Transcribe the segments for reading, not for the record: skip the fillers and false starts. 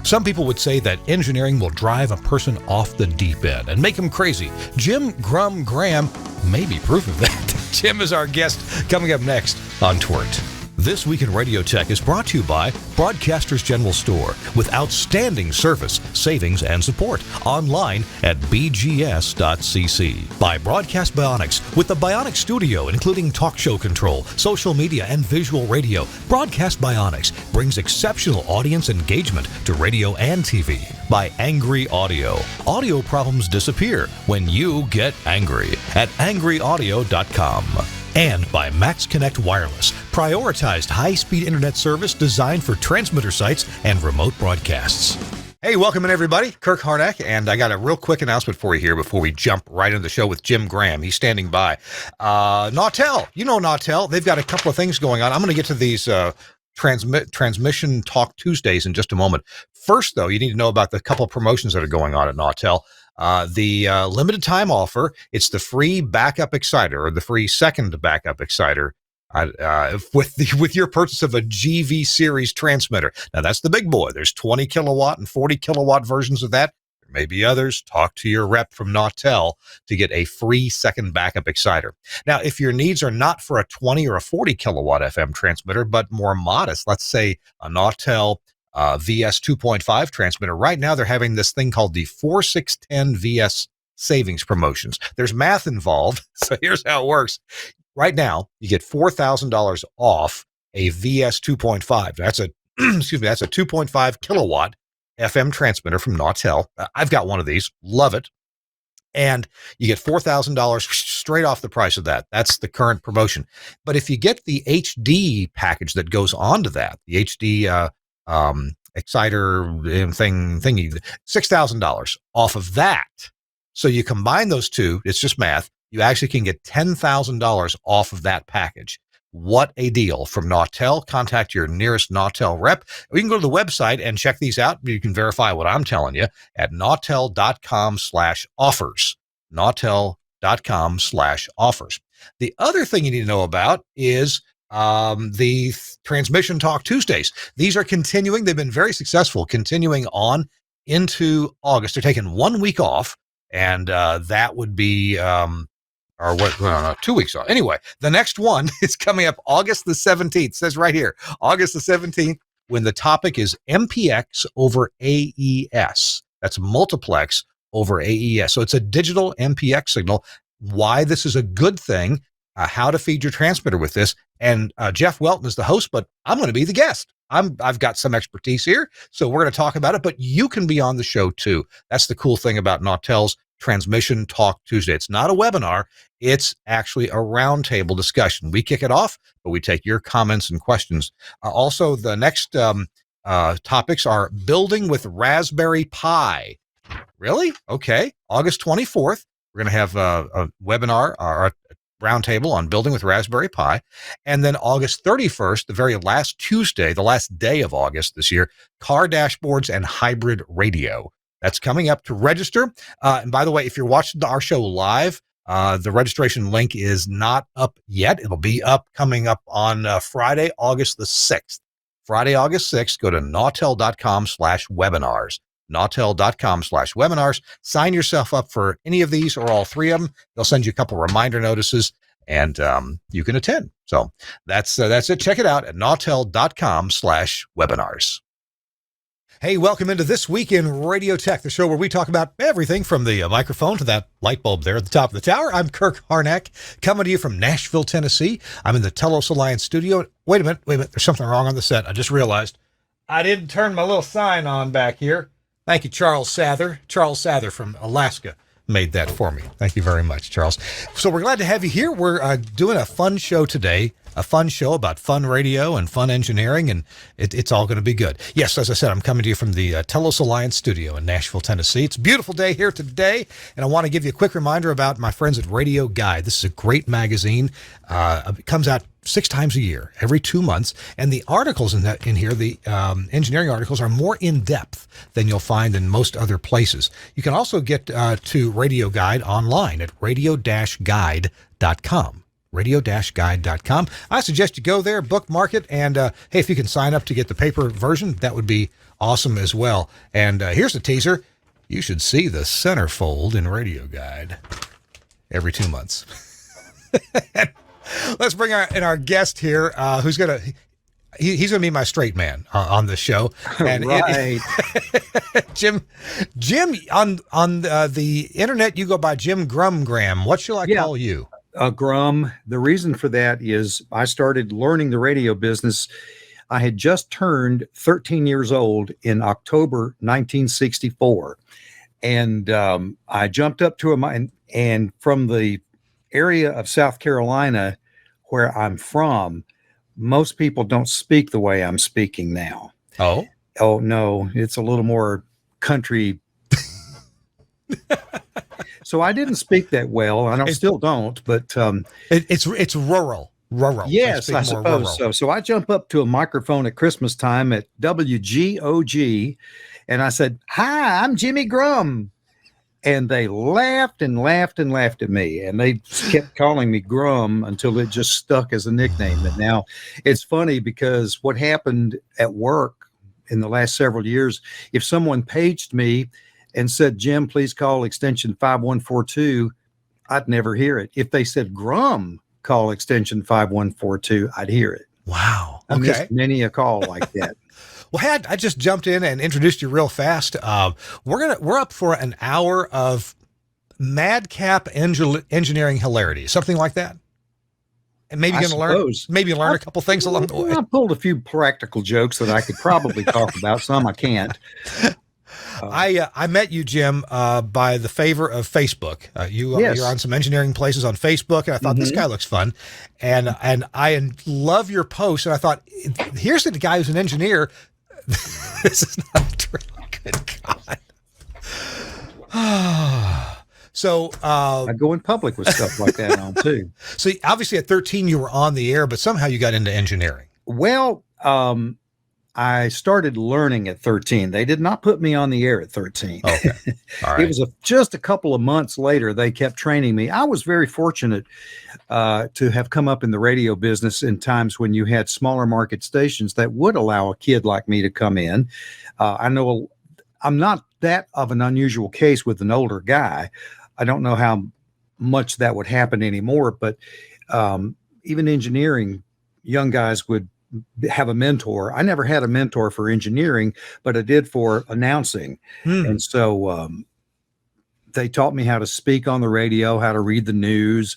Some people would say that engineering will drive a person off the deep end and make them crazy. Jim Grum Graham may be proof of that. Jim is our guest coming up next on TWiRT. This Week in Radio Tech is brought to you by Broadcasters General Store with outstanding service, savings, and support. Online at bgs.cc. By Broadcast Bionics with the Bionic Studio, including talk show control, social media, and visual radio. Broadcast Bionics brings exceptional audience engagement to radio and TV. By Angry Audio. Audio problems disappear when you get angry at angryaudio.com. And by Max Connect Wireless, prioritized high-speed internet service designed for transmitter sites and remote broadcasts. Hey, welcome in everybody. Kirk Harnack, and I got a real quick announcement for you here before we jump right into the show with Jim Graham. He's standing by. Nautel, you know Nautel. They've got a couple of things going on. I'm going to get to these Transmission Talk Tuesdays in just a moment. First, though, you need to know about the couple of promotions that are going on at Nautel. The limited time offer, it's the free backup exciter or the free second backup exciter with your purchase of a GV series transmitter. Now that's the big boy. There's 20 kilowatt and 40 kilowatt versions of that. There may be others. Talk to your rep from Nautel to get a free second backup exciter. Now, if your needs are not for a 20 or a 40 kilowatt FM transmitter, but more modest, let's say a Nautel VS 2.5 transmitter. Right now, they're having this thing called the 4610 VS savings promotions. There's math involved, so here's how it works. Right now, you get $4,000 off a VS 2.5. That's a that's a 2.5 kilowatt FM transmitter from Nautel. I've got one of these, love it. And you get $4,000 straight off the price of that. That's the current promotion. But if you get the HD package that goes on to that, the HD exciter thingy, $6,000 off of that. So you combine those two, it's just math. You actually can get $10,000 off of that package. What a deal from Nautel. Contact your nearest Nautel rep. You can go to the website and check these out. You can verify what I'm telling you at nautel.com/offers. Nautel.com/offers. The other thing you need to know about is the Transmission Talk Tuesdays. These are continuing. They've been very successful, continuing on into August. They're taking 1 week off, and that would be, 2 weeks off. Anyway, the next one is coming up August the 17th. It says right here, August the 17th, when the topic is MPX over AES. That's multiplex over AES. So it's a digital MPX signal. Why this is a good thing. How to feed your transmitter with this. And Jeff Welton is the host, but I'm going to be the guest. I've got some expertise here, so we're going to talk about it, but you can be on the show too. That's the cool thing about Nautel's Transmission Talk Tuesday. It's not a webinar. It's actually a roundtable discussion. We kick it off, but we take your comments and questions. Also, the next topics are building with Raspberry Pi. Really? Okay. August 24th, we're going to have a webinar or a roundtable on building with Raspberry Pi. And then August 31st, the very last Tuesday, the last day of August this year, car dashboards and hybrid radio. That's coming up. To register. And by the way, if you're watching our show live, the registration link is not up yet. It'll be coming up on Friday, August the 6th. Friday, August 6th, go to nautel.com/webinars. nautel.com/webinars. Sign yourself up for any of these or all three of them. They'll send you a couple reminder notices, and you can attend. So that's it. Check it out at nautel.com/webinars. Hey, welcome into This Week in Radio Tech, the show where we talk about everything from the microphone to that light bulb there at the top of the tower. I'm Kirk Harnack, coming to you from Nashville, Tennessee. I'm in the Telos Alliance studio. Wait a minute. There's something wrong on the set. I just realized I didn't turn my little sign on back here. Thank you, Charles Sather. Charles Sather from Alaska made that for me. Thank you very much, Charles. So we're glad to have you here. We're doing a fun show today, a fun show about fun radio and fun engineering, and it's all going to be good. Yes, as I said, I'm coming to you from the Telos Alliance studio in Nashville, Tennessee. It's a beautiful day here today, and I want to give you a quick reminder about my friends at Radio Guide. This is a great magazine. It comes out 6 times a year, every 2 months, and the articles in here, the engineering articles, are more in-depth than you'll find in most other places. You can also get to Radio Guide online at radio-guide.com. radio-guide.com. I suggest you go there, bookmark it, and hey, if you can sign up to get the paper version, that would be awesome as well. And here's a teaser. You should see the centerfold in Radio Guide every 2 months. Let's bring in our guest here, who's going to... He's going to be my straight man on the show. And right. Jim, on the internet, you go by Jim Grum Graham. What shall I call you? Grum. The reason for that is I started learning the radio business. I had just turned 13 years old in October 1964. And I jumped up to and from the area of South Carolina where I'm from, most people don't speak the way I'm speaking now. Oh no, it's a little more country. So I didn't speak that well. I still don't, but it's rural. Yes, I suppose so. So I jump up to a microphone at Christmas time at WGOG, and I said, "Hi, I'm Jimmy Grum." And they laughed and laughed and laughed at me. And they kept calling me Grum until it just stuck as a nickname. And now it's funny because what happened at work in the last several years, if someone paged me and said, "Jim, please call extension 5142, I'd never hear it. If they said, "Grum, call extension 5142, I'd hear it. Wow. I missed many a call like that. Well, I just jumped in and introduced you real fast. We're up for an hour of madcap engineering hilarity, something like that. And maybe you're going to learn a couple things along the way. I pulled a few practical jokes that I could probably talk about. Some I can't. I met you, Jim, by the favor of Facebook. You're on some engineering places on Facebook, and I thought this guy looks fun, and I love your posts. And I thought, here's the guy who's an engineer. This is not true. Good God. So I go in public with stuff like that on too. So obviously at 13 you were on the air, but somehow you got into engineering. Well, I started learning at 13. They did not put me on the air at 13. Okay. All right. It was just a couple of months later, they kept training me. I was very fortunate to have come up in the radio business in times when you had smaller market stations that would allow a kid like me to come in. I know I'm not that of an unusual case with an older guy. I don't know how much that would happen anymore, but even engineering, young guys would have a mentor. I never had a mentor for engineering, but I did for announcing. And so they taught me how to speak on the radio, how to read the news.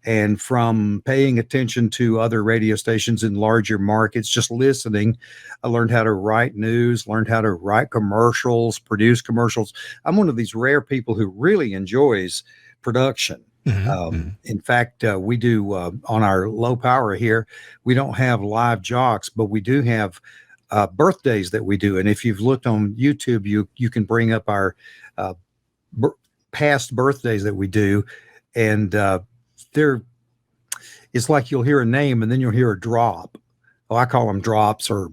And from paying attention to other radio stations in larger markets, just listening, I learned how to write news, learned how to write commercials, produce commercials. I'm one of these rare people who really enjoys production. In fact, we do on our low power here, we don't have live jocks, but we do have birthdays that we do. And if you've looked on YouTube, you can bring up our past birthdays that we do. And it's like you'll hear a name and then you'll hear a drop. Oh, I call them drops or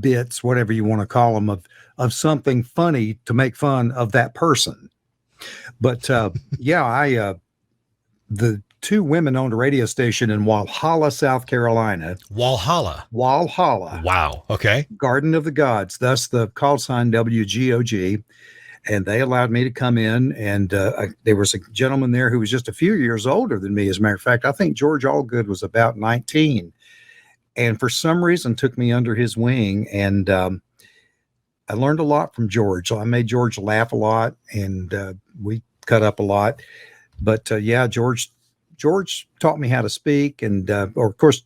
bits, whatever you want to call them, of something funny to make fun of that person. But the two women owned a radio station in Walhalla, South Carolina. Walhalla. Wow. Okay. Garden of the Gods. Thus the call sign WGOG. And they allowed me to come in. And there was a gentleman there who was just a few years older than me. As a matter of fact, I think George Allgood was about 19. And for some reason took me under his wing. And I learned a lot from George. I made George laugh a lot, and we cut up a lot. But George taught me how to speak, and or of course,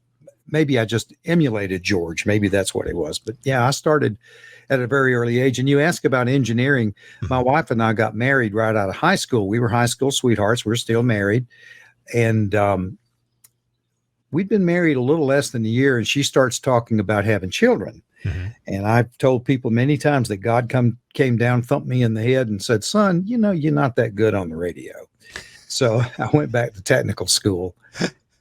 maybe I just emulated George. Maybe that's what it was. But yeah, I started at a very early age. And you ask about engineering. My wife and I got married right out of high school. We were high school sweethearts. We're still married, and we'd been married a little less than a year. And she starts talking about having children. And I've told people many times that God came down, thumped me in the head and said, "Son, you're not that good on the radio." So I went back to technical school,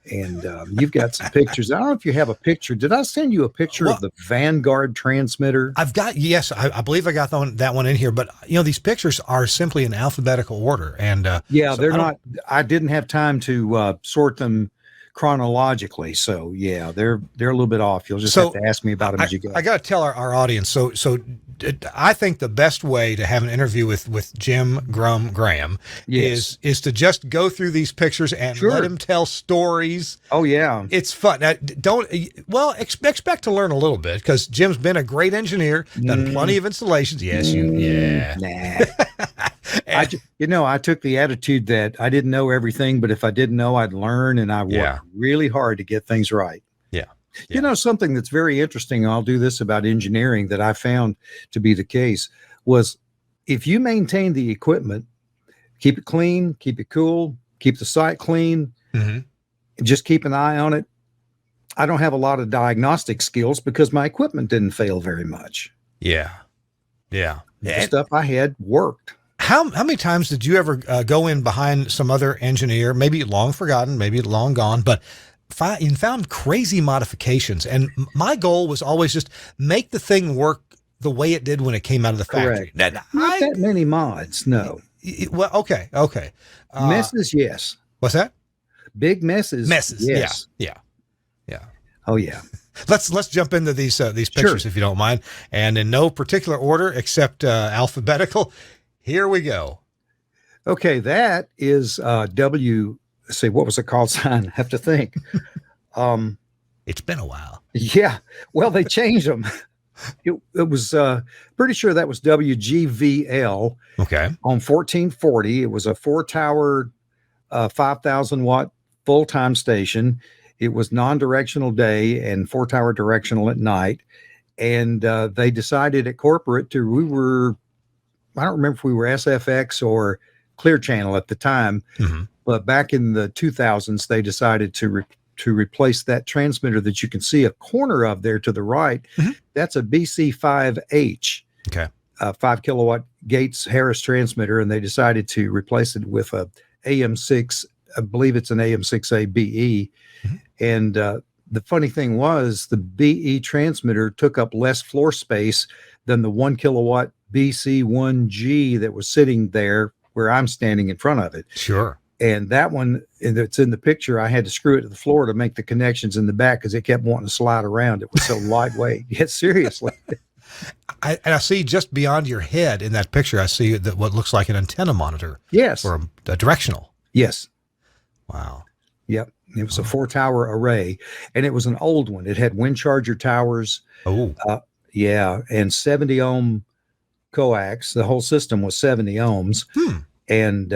and you've got some pictures. I don't know if you have a picture. Did I send you a picture of the Vanguard transmitter? Yes, I believe I got that one in here, but these pictures are simply in alphabetical order. And they're not, I didn't have time to sort them chronologically. So yeah, they're a little bit off. You'll just have to ask me about them as you go. I got to tell our audience. So I think the best way to have an interview with Jim Grum Graham is to just go through these pictures and let him tell stories. Oh yeah, it's fun. Now, expect to learn a little bit, because Jim's been a great engineer, done plenty of installations. Yes, Nah. I took the attitude that I didn't know everything, but if I didn't know, I'd learn, and I worked really hard to get things right. Yeah. Something that's very interesting, I'll do this about engineering that I found to be the case, was if you maintain the equipment, keep it clean, keep it cool, keep the site clean, and just keep an eye on it. I don't have a lot of diagnostic skills because my equipment didn't fail very much. Yeah. The stuff I had worked. How many times did you ever go in behind some other engineer, maybe long forgotten, maybe long gone, but found crazy modifications? And my goal was always just make the thing work the way it did when it came out of the factory. Not that many mods, no. Well, okay. Messes, yes. What's that? Big messes. Yes. Yeah. Oh yeah. Let's jump into these pictures, if you don't mind, and in no particular order except alphabetical. Here we go. Okay, that is W. Let's see, what was the call sign? I have to think. It's been a while. Yeah. Well, they changed them. It was pretty sure that was WGVL. Okay. On 1440, it was a 4-tower, 5,000 watt full-time station. It was non-directional day and 4-tower directional at night. And they decided at corporate I don't remember if we were SFX or Clear Channel at the time, but back in the 2000s, they decided to replace that transmitter that you can see a corner of there to the right. That's a BC5H, 5 kilowatt Gates Harris transmitter, and they decided to replace it with a AM6. I believe it's an AM6A BE. And the funny thing was, the BE transmitter took up less floor space than the 1 kilowatt BC1G that was sitting there where I'm standing in front of it. Sure. And that one that's in the picture, I had to screw it to the floor to make the connections in the back because it kept wanting to slide around. It was so lightweight. Yeah, seriously. I see just beyond your head in that picture, I see that what looks like an antenna monitor. Yes. Or a directional. Yes. Wow. Yep. It was a 4-tower array, and it was an old one. It had wind charger towers. Oh. And 70 ohm coax. The whole system was 70 ohms. And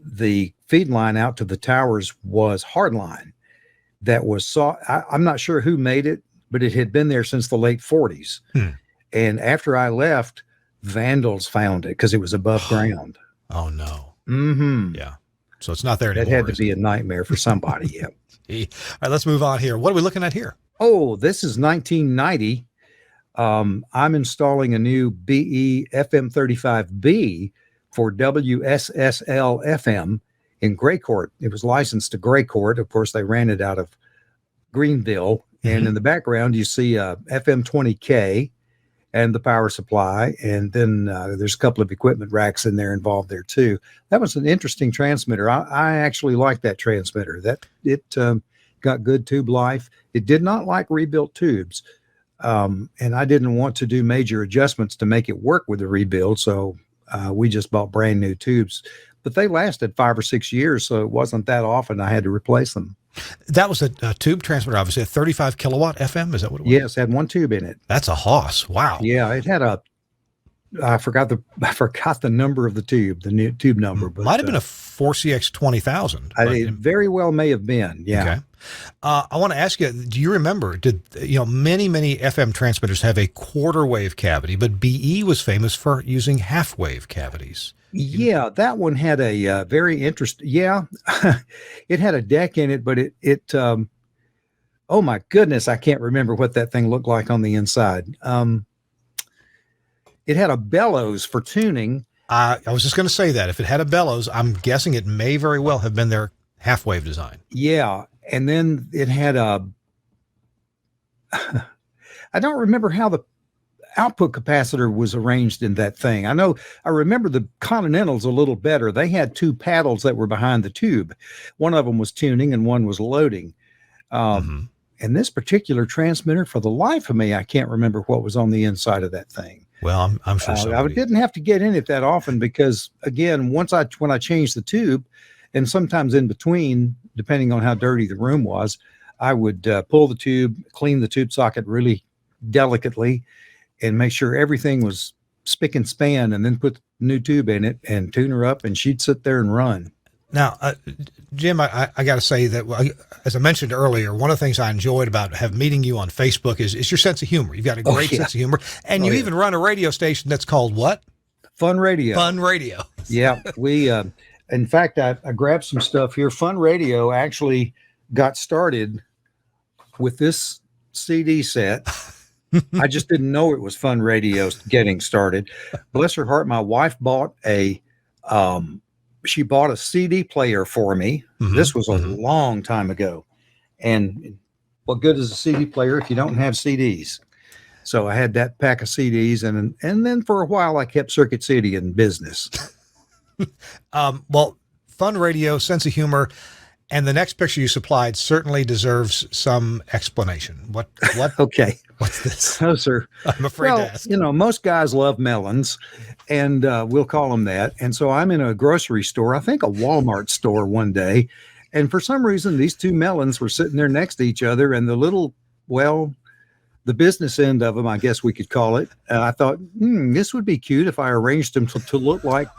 the feed line out to the towers was hardline. That was I'm not sure who made it, but it had been there since the late 40s. And after I left, vandals found it because it was above ground. Oh no. Yeah. So it's not there anymore. That had to be a nightmare for somebody. Yeah. All right, let's move on here. What are we looking at here? Oh, this is 1990. I'm installing a new BE FM35B for WSSL FM in Gray Court. It was licensed to Gray Court. Of course, they ran it out of Greenville. And in the background, you see a FM20K and the power supply. And then there's a couple of equipment racks in there involved there too. That was an interesting transmitter. I actually liked that transmitter. It got good tube life. It did not like rebuilt tubes. And I didn't want to do major adjustments to make it work with the rebuild. So we just bought brand new tubes, but they lasted 5 or 6 years. So it wasn't that often I had to replace them. That was a tube transmitter, obviously a 35 kilowatt FM. Is that what it was? Yes. Had one tube in it. That's a hoss. Wow. Yeah. It had I forgot the number of the tube, the new tube number, but might have been a 4CX 20,000. It very well may have been. Yeah. Okay. I want to ask you, do you remember, many FM transmitters have a quarter wave cavity, but BE was famous for using half wave cavities. Yeah, that one had a very interesting, it had a deck in it, but it oh my goodness, I can't remember what that thing looked like on the inside. It had a bellows for tuning. I was just going to say that if it had a bellows, I'm guessing it may very well have been their half wave design. Yeah. And then it had I don't remember output capacitor was arranged in that thing. I remember the Continentals a little better. They had two paddles that were behind the tube. One of them was tuning and one was loading. And this particular transmitter, for the life of me, I can't remember what was on the inside of that thing. Well, I'm sure I didn't have to get in it that often because, again, when I changed the tube, and sometimes in between, depending on how dirty the room was, I would pull the tube, clean the tube socket really delicately, and make sure everything was spick and span, and then put the new tube in it and tune her up, and she'd sit there and run. Now, Jim, I got to say that, as I mentioned earlier, one of the things I enjoyed about meeting you on Facebook is your sense of humor. You've got a great sense of humor, and you even run a radio station that's called what? Fun Radio. Fun Radio. Yeah, we. In fact, I grabbed some stuff here. Fun Radio actually got started with this CD set. I just didn't know it was Fun Radio getting started. Bless her heart, my wife bought she bought a CD player for me. This was a long time ago. And what good is a CD player if you don't have CDs? So I had that pack of CDs, and then for a while I kept Circuit City in business. Well, Fun Radio, sense of humor, and the next picture you supplied certainly deserves some explanation. What? Okay. What's this? Oh, sir. I'm afraid to ask. Most guys love melons, and we'll call them that. And so I'm in a grocery store, I think a Walmart store one day, and for some reason, these two melons were sitting there next to each other, and the business end of them, I guess we could call it. I thought, this would be cute if I arranged them to look like,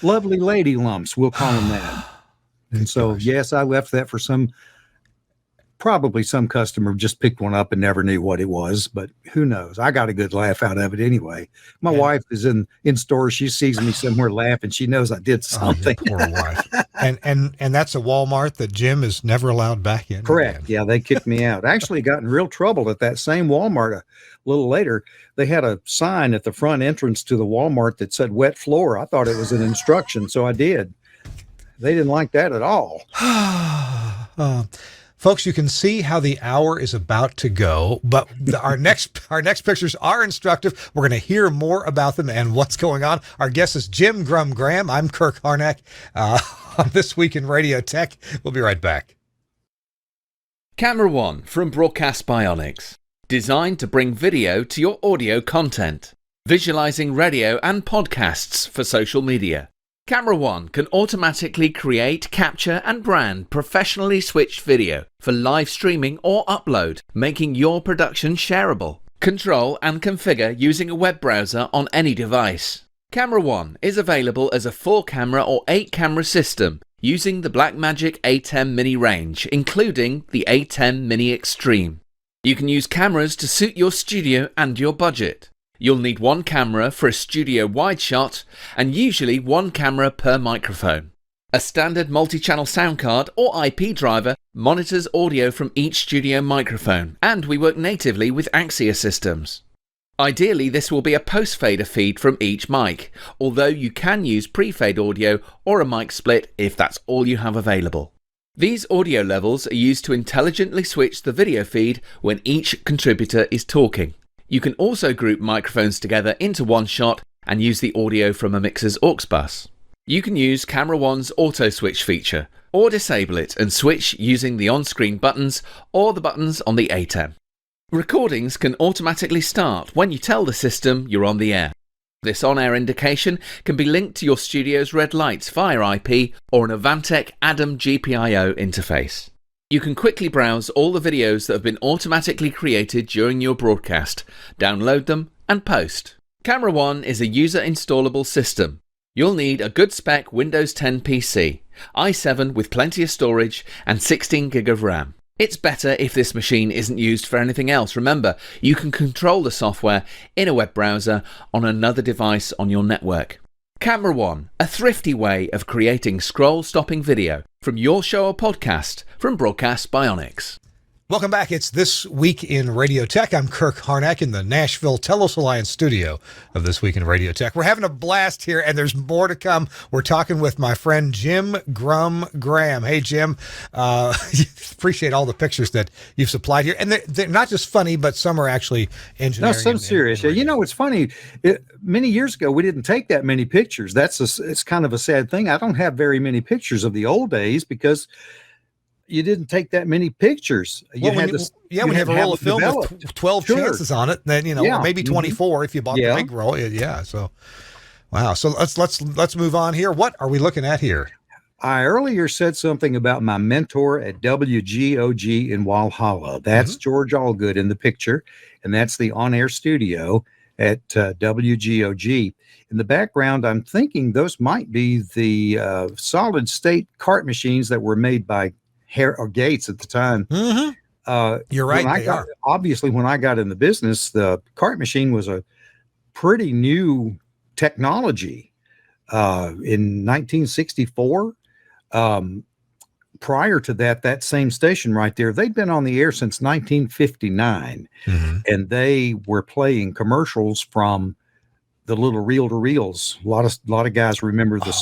lovely lady lumps. We'll call them that. And so, yes, I left that for probably some customer just picked one up and never knew what it was, but who knows? I got a good laugh out of it anyway. My wife is in store. She sees me somewhere laughing. She knows I did something. Poor wife. And that's a Walmart that Jim is never allowed back in. Correct. Again. Yeah, they kicked me out. I actually got in real trouble at that same Walmart a little later. They had a sign at the front entrance to the Walmart that said wet floor. I thought it was an instruction, so I did. They didn't like that at all. Folks, you can see how the hour is about to go, but our next pictures are instructive. We're going to hear more about them and what's going on. Our guest is Jim Grum Graham. I'm Kirk Harnack on This Week in Radio Tech. We'll be right back. Camera One from Broadcast Bionics. Designed to bring video to your audio content. Visualizing radio and podcasts for social media. Camera One can automatically create, capture and brand professionally switched video for live streaming or upload, making your production shareable. Control and configure using a web browser on any device. Camera One is available as a 4-camera or 8-camera system using the Blackmagic A10 Mini range, including the A10 Mini Extreme. You can use cameras to suit your studio and your budget. You'll need one camera for a studio wide shot and usually one camera per microphone. A standard multi-channel sound card or IP driver monitors audio from each studio microphone, and we work natively with Axia systems. Ideally, this will be a post-fader feed from each mic, although you can use pre-fade audio or a mic split if that's all you have available. These audio levels are used to intelligently switch the video feed when each contributor is talking. You can also group microphones together into one shot and use the audio from a mixer's aux bus. You can use Camera One's auto switch feature, or disable it and switch using the on-screen buttons or the buttons on the A10. Recordings can automatically start when you tell the system you're on the air. This on-air indication can be linked to your studio's red lights via IP or an Avantec Adam GPIO interface. You can quickly browse all the videos that have been automatically created during your broadcast, download them and post. Camera One is a user-installable system. You'll need a good spec Windows 10 PC, i7 with plenty of storage and 16 gig of RAM. It's better if this machine isn't used for anything else. Remember, you can control the software in a web browser on another device on your network. Camera One, a thrifty way of creating scroll-stopping video from your show or podcast from Broadcast Bionics. Welcome back. It's This Week in Radio Tech. I'm Kirk Harnack in the Nashville Telos Alliance studio of This Week in Radio Tech. We're having a blast here, and there's more to come. We're talking with my friend Jim Grum Graham. Hey, Jim. Appreciate all the pictures that you've supplied here. And they're not just funny, but some are actually engineering. No, some serious. You know, it's funny. Many years ago, we didn't take that many pictures. It's kind of a sad thing. I don't have very many pictures of the old days because you didn't take that many pictures. When you have a roll of film with 12 chances on it, then maybe 24 if you bought the big roll. Yeah. So, wow. So let's move on here. What are we looking at here? I earlier said something about my mentor at WGOG in Walhalla. That's George Allgood in the picture, and that's the on-air studio at WGOG. In the background, I'm thinking those might be the solid-state cart machines that were made by Gates at the time. You're right. Obviously, when I got in the business, the cart machine was a pretty new technology. In 1964, prior to that same station right there, they'd been on the air since 1959, and they were playing commercials from the little reel-to-reels. A lot of guys remember the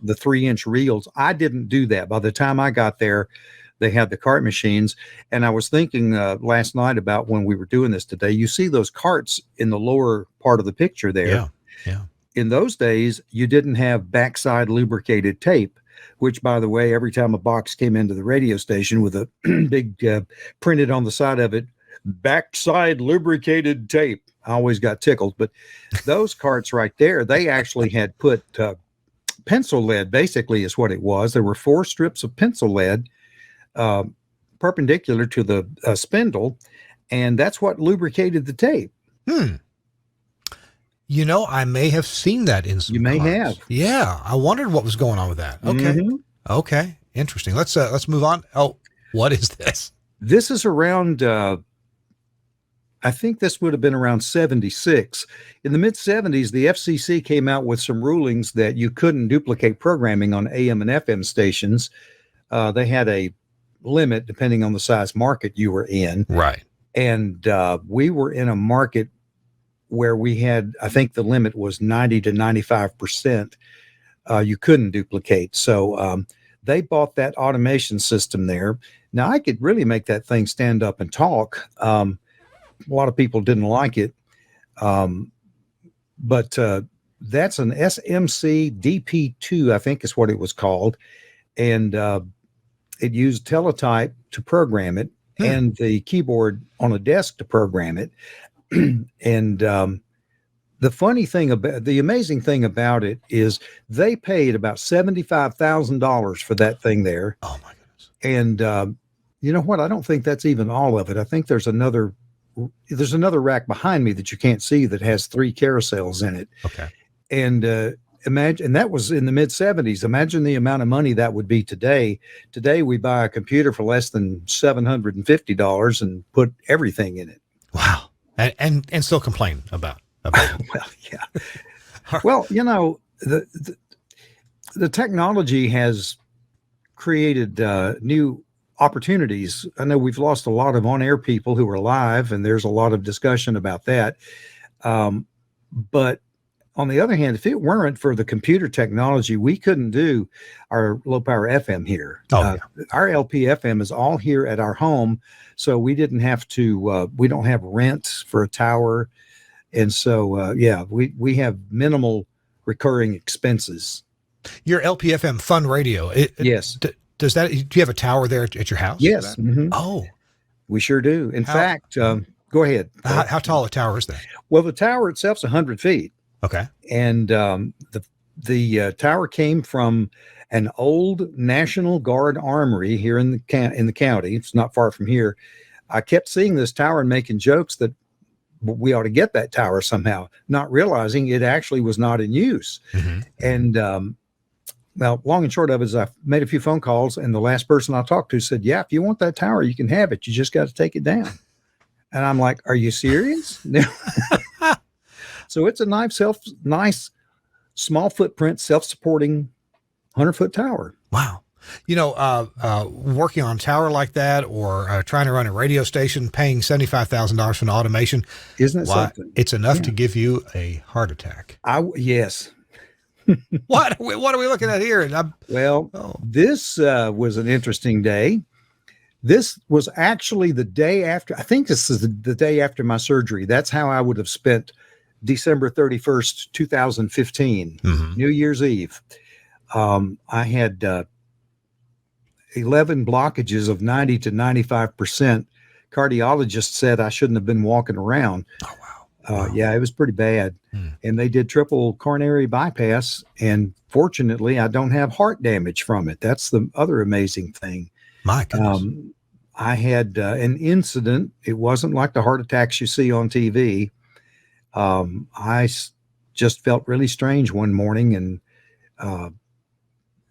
3-inch reels. I didn't do that. By the time I got there, they had the cart machines. And I was thinking last night about when we were doing this today, you see those carts in the lower part of the picture there. Yeah. In those days, you didn't have backside lubricated tape, which, by the way, every time a box came into the radio station with a big printed on the side of it, backside lubricated tape, I always got tickled. But those carts right there, they actually had put pencil lead, basically is what it was. There were 4 strips of pencil lead perpendicular to the spindle, and that's what lubricated the tape. You know, I may have seen that in some You may cars. have. Yeah, I wondered what was going on with that. Okay. Okay, interesting. Let's move on. Oh, what is this? This is around I think this would have been around 76. In the mid-70s, the FCC came out with some rulings that you couldn't duplicate programming on AM and FM stations. They had a limit depending on the size market you were in. Right. And we were in a market where we had, I think the limit was 90 to 95%. You couldn't duplicate. So they bought that automation system there. Now, I could really make that thing stand up and talk. A lot of people didn't like it. But that's an SMC DP2, I think is what it was called. And it used teletype to program it and the keyboard on a desk to program it. And the amazing thing about it is they paid about $75,000 for that thing there. Oh my goodness. And you know what? I don't think that's even all of it. I think there's another rack behind me that you can't see that has 3 carousels in it. Okay. And imagine, and that was in the mid 70s. Imagine the amount of money that would be today. Today we buy a computer for less than $750 and put everything in it. Wow. And still complain about it. Well, yeah. Well, you know, the technology has created new opportunities. I know we've lost a lot of on-air people who are live, and there's a lot of discussion about that. But on the other hand, if it weren't for the computer technology, we couldn't do our low-power FM here. Our LP-FM is all here at our home, so we didn't have to. We don't have rent for a tower, and so we have minimal recurring expenses. Your LP-FM Fun Radio. Yes. Do you have a tower there at your house? Yes. Oh, we sure do. In fact, go ahead. How tall a tower is that? Well, the tower itself's 100 feet. Okay. And the tower came from an old National Guard armory here in the county. It's not far from here. I kept seeing this tower and making jokes that we ought to get that tower somehow, not realizing it actually was not in use. And well, long and short of it is I made a few phone calls, and the last person I talked to said, yeah, if you want that tower, you can have it. You just got to take it down. And I'm like, are you serious? So it's a nice, small footprint, self-supporting 100-foot tower. Wow. Working on a tower like that, or trying to run a radio station, paying $75,000 for an automation, Isn't it something? It's enough to give you a heart attack. Yes. What are we looking at here? This was an interesting day. This was actually the day after. I think this is the day after my surgery. That's how I would have spent December 31st, 2015, New Year's Eve. I had 11 blockages of 90 to 95%. Cardiologist said I shouldn't have been walking around. Oh, wow. Yeah, it was pretty bad. And they did triple coronary bypass. And fortunately, I don't have heart damage from it. That's the other amazing thing. My goodness. I had an incident. It wasn't like the heart attacks you see on TV. Just felt really strange one morning, and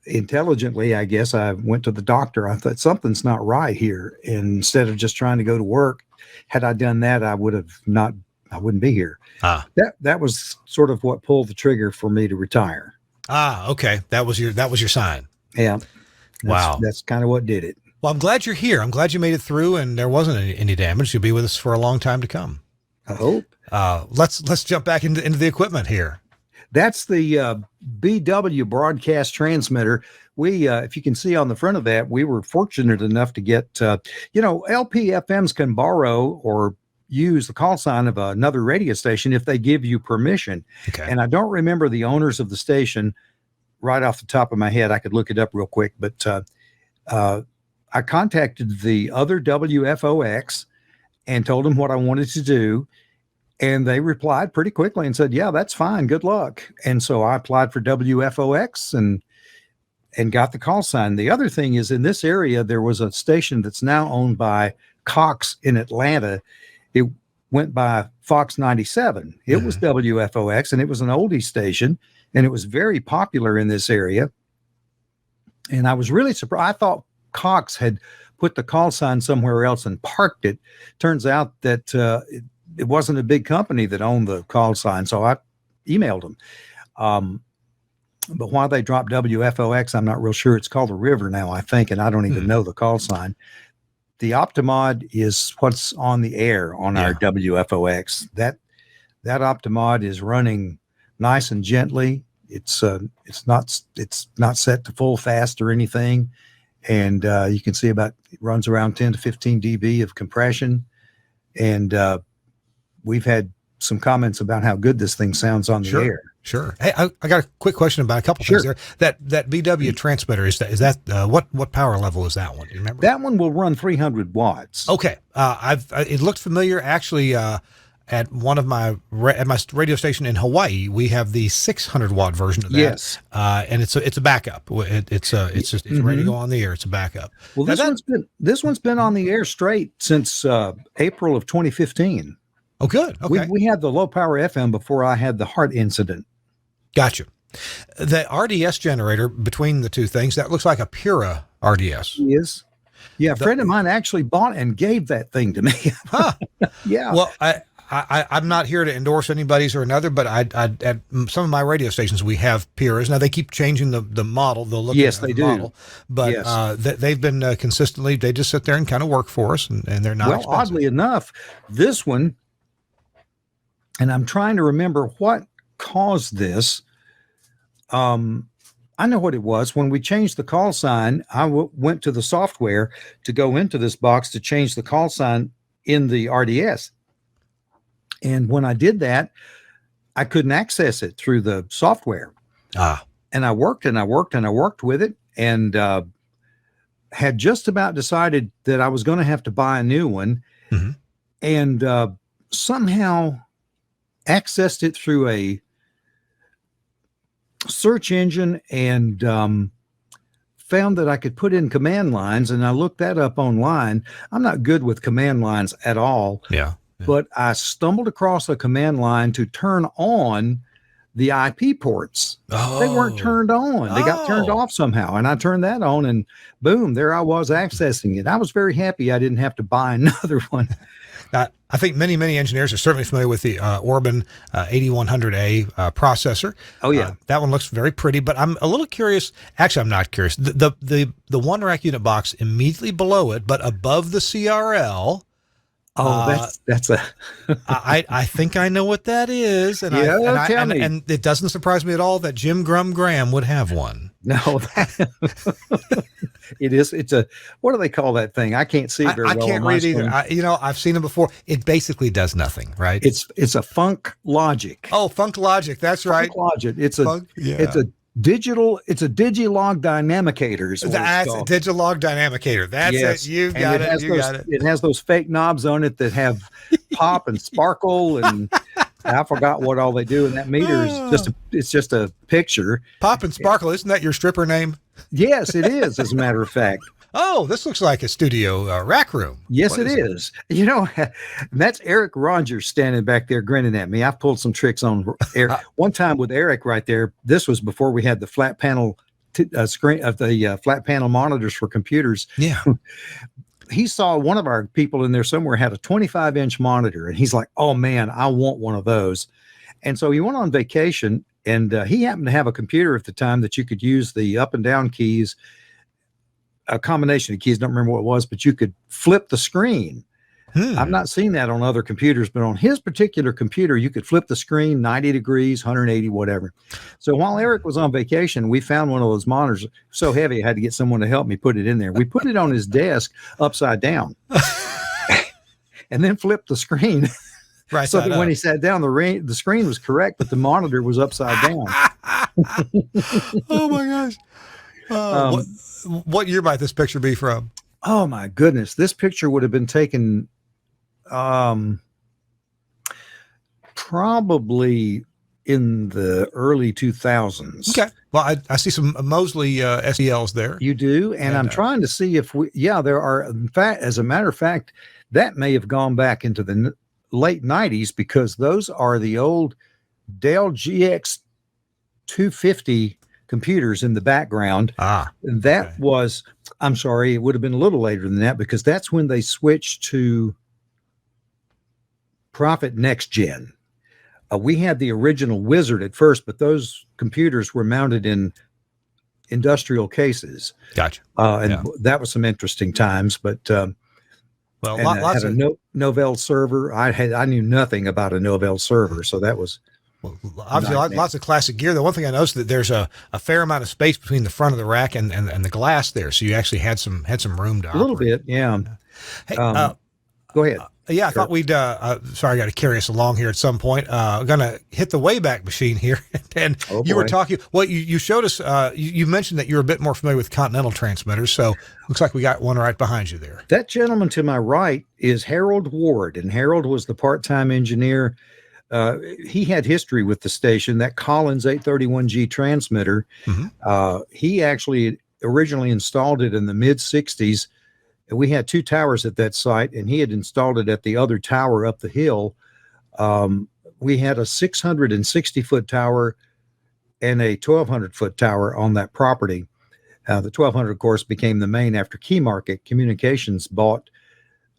intelligently, I guess, I went to the doctor. I thought something's not right here. And instead of just trying to go to work, had I done that, I wouldn't be here. That was sort of what pulled the trigger for me to retire. Okay. That was your sign. Yeah. Wow. That's kind of what did it. Well, I'm glad you're here. I'm glad you made it through and there wasn't any damage. You'll be with us for a long time to come. I hope. Let's jump back into the equipment here. That's the BW broadcast transmitter. We, if you can see on the front of that, we were fortunate enough to get, LPFMs can borrow or use the call sign of another radio station if they give you permission. Okay. And I don't remember the owners of the station right off the top of my head. I could look it up real quick, but I contacted the other WFOX and told them what I wanted to do. And they replied pretty quickly and said, yeah, that's fine. Good luck. And so I applied for WFOX and got the call sign. The other thing is, in this area, there was a station that's now owned by Cox in Atlanta. It went by Fox 97. It was WFOX, and it was an oldie station, and it was very popular in this area. And I was really surprised. I thought Cox had put the call sign somewhere else and parked it. Turns out that it wasn't a big company that owned the call sign, so I emailed them. But why they dropped WFOX, I'm not real sure. It's called the River now, I think, and I don't even know the call sign. The Optimod is what's on the air on our WFOX. That Optimod is running nice and gently. It's not set to full fast or anything. And you can see it runs around 10 to 15 dB of compression. And we've had some comments about how good this thing sounds on the air. Sure. Hey, I got a quick question about a couple things there. That BW transmitter, is that what power level is that one? Do you remember? That one will run 300 watts. Okay. It looked familiar. Actually, at one of my radio station in Hawaii, we have the 600 watt version of that. Yes. And it's a backup. It's ready to go on the air. It's a backup. Well, this one's been on the air straight since April of 2015. Oh, good. Okay. We had the low power FM before I had the heart incident. Gotcha. The RDS generator, between the two things, that looks like a Pura RDS. It is. Yeah, a friend of mine actually bought and gave that thing to me. Huh. Yeah. Well, I'm not here to endorse anybody's or another, but at some of my radio stations, we have Puras. Now, they keep changing the model. They'll look at the model. But they've been consistently, they just sit there and kind of work for us, and they're not expensive. Oddly enough, this one, and I'm trying to remember what caused this. I know what it was. When we changed the call sign, I went to the software to go into this box to change the call sign in the RDS. And when I did that, I couldn't access it through the software. And I worked with it, and had just about decided that I was going to have to buy a new one, and somehow accessed it through a search engine and found that I could put in command lines, and I looked that up online. I'm not good with command lines at all. Yeah. But I stumbled across a command line to turn on the IP ports. They weren't turned on. They got turned off somehow. And I turned that on, and boom, there I was accessing it. I was very happy I didn't have to buy another one. I think many engineers are certainly familiar with the Orban 8100A processor. Oh, yeah. That one looks very pretty, but I'm a little curious. Actually, I'm not curious. The one rack unit box immediately below it, but above the CRL. Oh, that's a. I think I know what that is, and tell me. And it doesn't surprise me at all that Jim Grum Graham would have one. No, it is. It's a. What do they call that thing? I can't see it very well. I can't read either. I've seen it before. It basically does nothing, right? It's a Funk Logic. Oh, Funk Logic. That's right. Funk Logic. It's a Digilog Dynamicator. That's a Digilog Dynamicator. That's it. You got it. It has those fake knobs on it that have pop and sparkle, and I forgot what all they do. And that meter is just a picture. Pop and sparkle. Isn't that your stripper name? Yes, it is. As a matter of fact. Oh, this looks like a studio rack room. Yes, it is. You know, that's Eric Rogers standing back there grinning at me. I've pulled some tricks on Eric. One time with Eric right there, this was before we had the flat panel screen of the flat panel monitors for computers. Yeah. He saw one of our people in there somewhere had a 25-inch monitor, and he's like, oh, man, I want one of those. And so he went on vacation, and he happened to have a computer at the time that you could use the up and down keys, a combination of keys, don't remember what it was, but you could flip the screen. I've not seen that on other computers, but on his particular computer, you could flip the screen 90 degrees, 180, whatever. So while Eric was on vacation, we found one of those monitors so heavy, I had to get someone to help me put it in there. We put it on his desk upside down and then flipped the screen. Right. So that when he sat down, the screen was correct, but the monitor was upside down. Oh my gosh. What year might this picture be from? Oh my goodness. This picture would have been taken probably in the early 2000s. Okay. Well, I see some Mosley SELs there. You do. And I'm trying to see if there are, in fact, as a matter of fact, that may have gone back into the late 90s because those are the old Dell GX 250 computers in the background. And that was, I'm sorry, it would have been a little later than that because that's when they switched to Prophet Next Gen. We had the original Wizard at first, but those computers were mounted in industrial cases. Gotcha. That was some interesting times, but lots of Novell server. I knew nothing about a Novell server, so that was obviously lots of classic gear. The one thing I noticed that there's a fair amount of space between the front of the rack and the glass there, so you actually had some room to operate. A little bit, yeah. Hey, go ahead. Yeah, I thought we'd. Sorry, I got to carry us along here at some point. Going to hit the Wayback Machine here, and you were talking. Well, you showed us. You mentioned that you're a bit more familiar with Continental transmitters, so looks like we got one right behind you there. That gentleman to my right is Harold Ward, and Harold was the part-time engineer. He had history with the station. That Collins 831G transmitter. Mm-hmm. He actually originally installed it in the mid '60s. We had two towers at that site, and he had installed it at the other tower up the hill. We had a 660-foot tower and a 1,200-foot tower on that property. The 1,200, of course, became the main after Key Market Communications bought.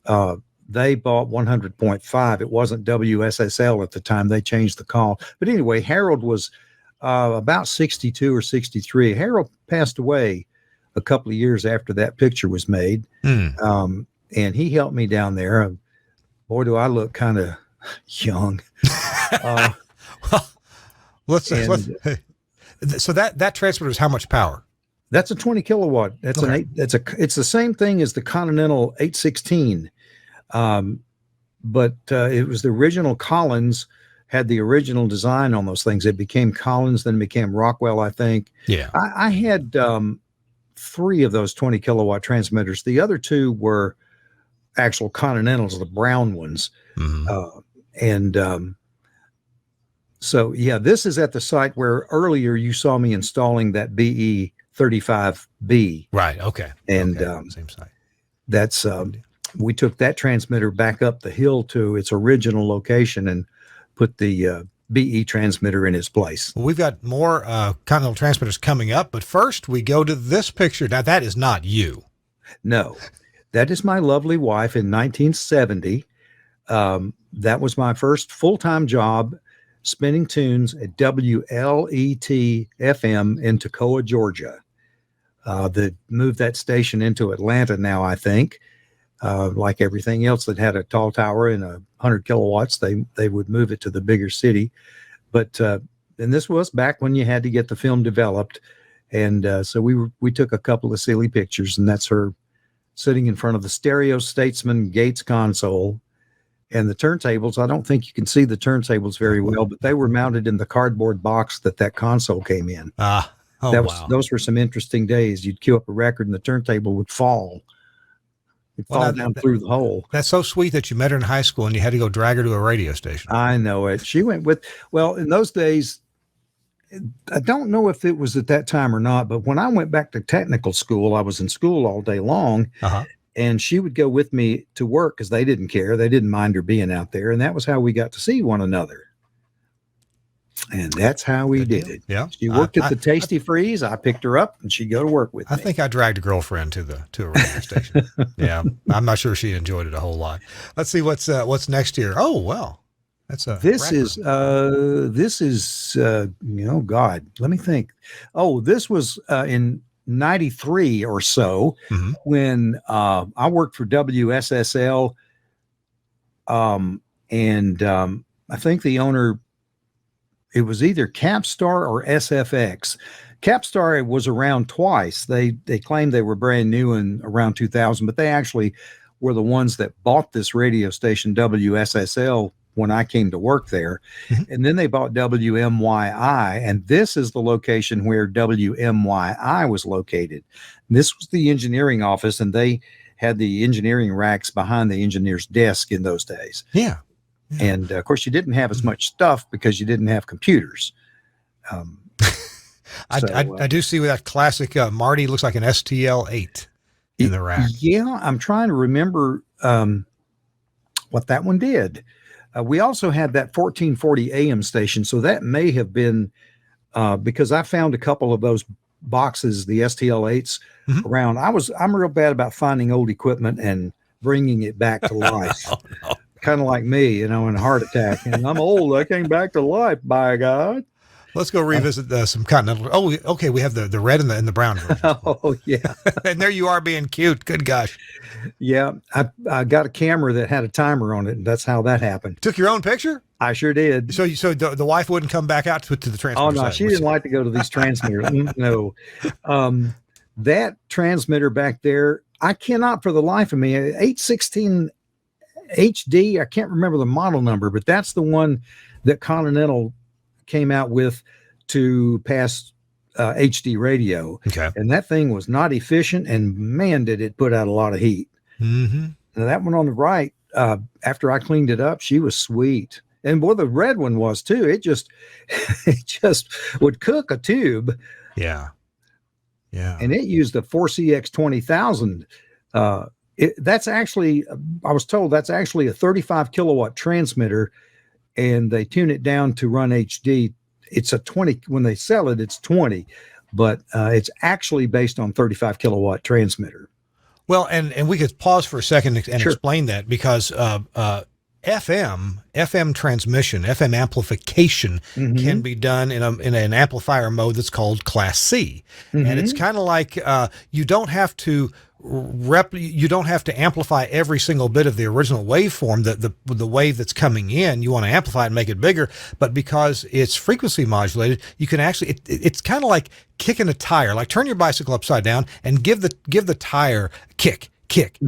They bought 100.5. It wasn't WSSL at the time. They changed the call. But anyway, Harold was about 62 or 63. Harold passed away a couple of years after that picture was made. And he helped me down there. Boy, do I look kind of young. So that transmitter is how much power? That's a 20 kilowatt. That's it's the same thing as the Continental 816. But it was the original Collins, had the original design on those things. It became Collins, then it became Rockwell, I think. Yeah. I had 3 of those 20 kilowatt transmitters. The other 2 were actual Continentals, the brown ones. Mm-hmm. So yeah, this is at the site where earlier you saw me installing that BE35B. Right. Okay. And same site. That's we took that transmitter back up the hill to its original location and put the BE transmitter in its place. Well, we've got more Continental transmitters coming up, but first we go to this picture. Now, that is not you. No, that is my lovely wife in 1970. That was my first full-time job, spinning tunes at WLET FM in Toccoa, Georgia. They moved that station into Atlanta now, I think. Like everything else that had a tall tower and 100 kilowatts, they would move it to the bigger city. But and this was back when you had to get the film developed. And so we took a couple of silly pictures, and that's her sitting in front of the stereo Statesman Gates console. And the turntables, I don't think you can see the turntables very well, but they were mounted in the cardboard box that console came in. Wow. Those were some interesting days. You'd cue up a record and the turntable would fall. It'd fall down through the hole. That's so sweet that you met her in high school and you had to go drag her to a radio station. I know it. She went in those days, I don't know if it was at that time or not, but when I went back to technical school, I was in school all day long. And she would go with me to work because they didn't care. They didn't mind her being out there. And that was how we got to see one another. And that's how we did it. Yeah. She worked at the Tasty Freeze. I picked her up and she'd go to work with me. I think I dragged a girlfriend to a radio station. Yeah. I'm not sure she enjoyed it a whole lot. Let's see what's next here. Oh, well, that's this is God, let me think. Oh, this was in 93 or so when I worked for WSSL. And I think the owner, it was either Capstar or SFX. Capstar was around twice. They claimed they were brand new in around 2000, but they actually were the ones that bought this radio station, WSSL, when I came to work there. And then they bought WMYI, and this is the location where WMYI was located. And this was the engineering office, and they had the engineering racks behind the engineer's desk in those days. Yeah. And of course, you didn't have as much stuff because you didn't have computers. I do see with that classic Marty looks like an STL-8 in the rack. Yeah, I'm trying to remember what that one did. We also had that 1440 AM station, so that may have been because I found a couple of those boxes, the STL-8s around. I'm real bad about finding old equipment and bringing it back to life. No. Kind of like me, in a heart attack. And I'm old. I came back to life, by God. Let's go revisit some Continental. Oh, okay. We have the red and the brown version. Oh, yeah. And there you are being cute. Good gosh. Yeah. I got a camera that had a timer on it, and that's how that happened. Took your own picture? I sure did. So the wife wouldn't come back out to the transmitter? Oh, no. She didn't like to go to these transmitters. No. That transmitter back there, I cannot for the life of me, 816 HD, I can't remember the model number, but that's the one that Continental came out with to pass HD radio. Okay. And that thing was not efficient, and man, did it put out a lot of heat. Now that one on the right, after I cleaned it up, she was sweet. And boy, the red one was too. It just would cook a tube. Yeah. Yeah. And it used a 4CX 20,000. That's actually, I was told that's actually a 35 kilowatt transmitter, and they tune it down to run HD. It's a 20, when they sell it, it's 20, but it's actually based on 35 kilowatt transmitter. Well, and we could pause for a second and Sure. explain that because FM transmission, FM amplification can be done in an amplifier mode that's called Class C. And it's kind of like you don't have to amplify every single bit of the original waveform, the wave that's coming in. You want to amplify it and make it bigger, but because it's frequency modulated, you can actually it's kind of like kicking a tire. Like turn your bicycle upside down and give the tire a kick. Kick.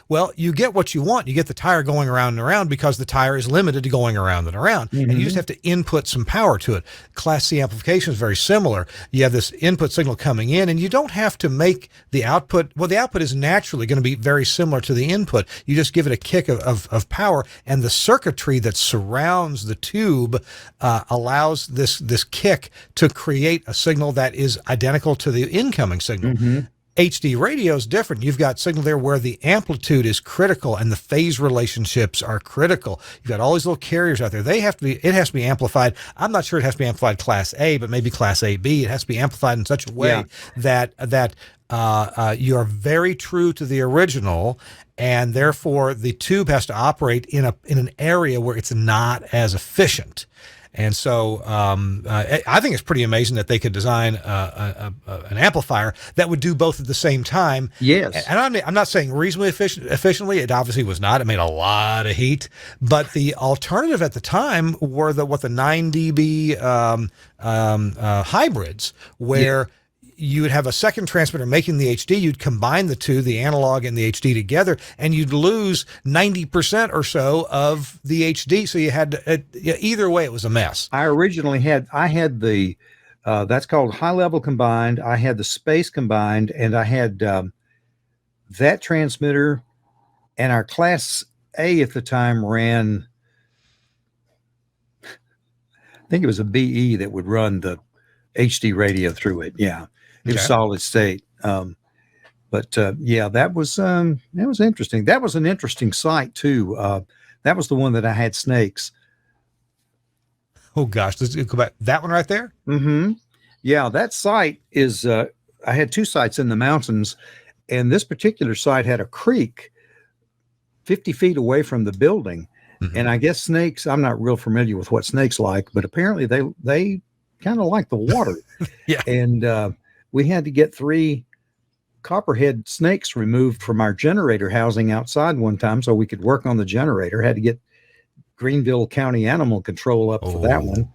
Well, you get what you want. You get the tire going around and around because the tire is limited to going around and around. And you just have to input some power to it. Class C amplification is very similar. You have this input signal coming in, and you don't have to make the output. Well, the output is naturally going to be very similar to the input. You just give it a kick of power, and the circuitry that surrounds the tube allows this kick to create a signal that is identical to the incoming signal. HD radio is different. You've got signal there where the amplitude is critical and the phase relationships are critical. You've got all these little carriers out there. It has to be amplified. I'm not sure it has to be amplified Class A, but maybe Class AB. It has to be amplified in such a way that you're very true to the original, and therefore the tube has to operate in an area where it's not as efficient. And so I think it's pretty amazing that they could design an amplifier that would do both at the same time. Yes. And I'm not saying reasonably efficiently. It obviously was not. It made a lot of heat. But the alternative at the time were the 9 dB hybrids, where you would have a second transmitter making the HD. You'd combine the two, the analog and the HD together, and you'd lose 90% or so of the HD. So you had to, either way, it was a mess. I had the, that's called high level combined. I had the space combined, and I had that transmitter, and our Class A at the time ran, I think it was a BE that would run the HD radio through it. Yeah. It was solid state. That was interesting. That was an interesting site too. That was the one that I had snakes. Oh gosh, let's go back. That one right there? Mm-hmm. Yeah, that site is, I had two sites in the mountains, and this particular site had a creek 50 feet away from the building. Mm-hmm. And I guess snakes, I'm not real familiar with what snakes like, but apparently they kind of like the water. Yeah. And, we had to get 3 copperhead snakes removed from our generator housing outside one time so we could work on the generator. Had to get Greenville County Animal Control up for that one.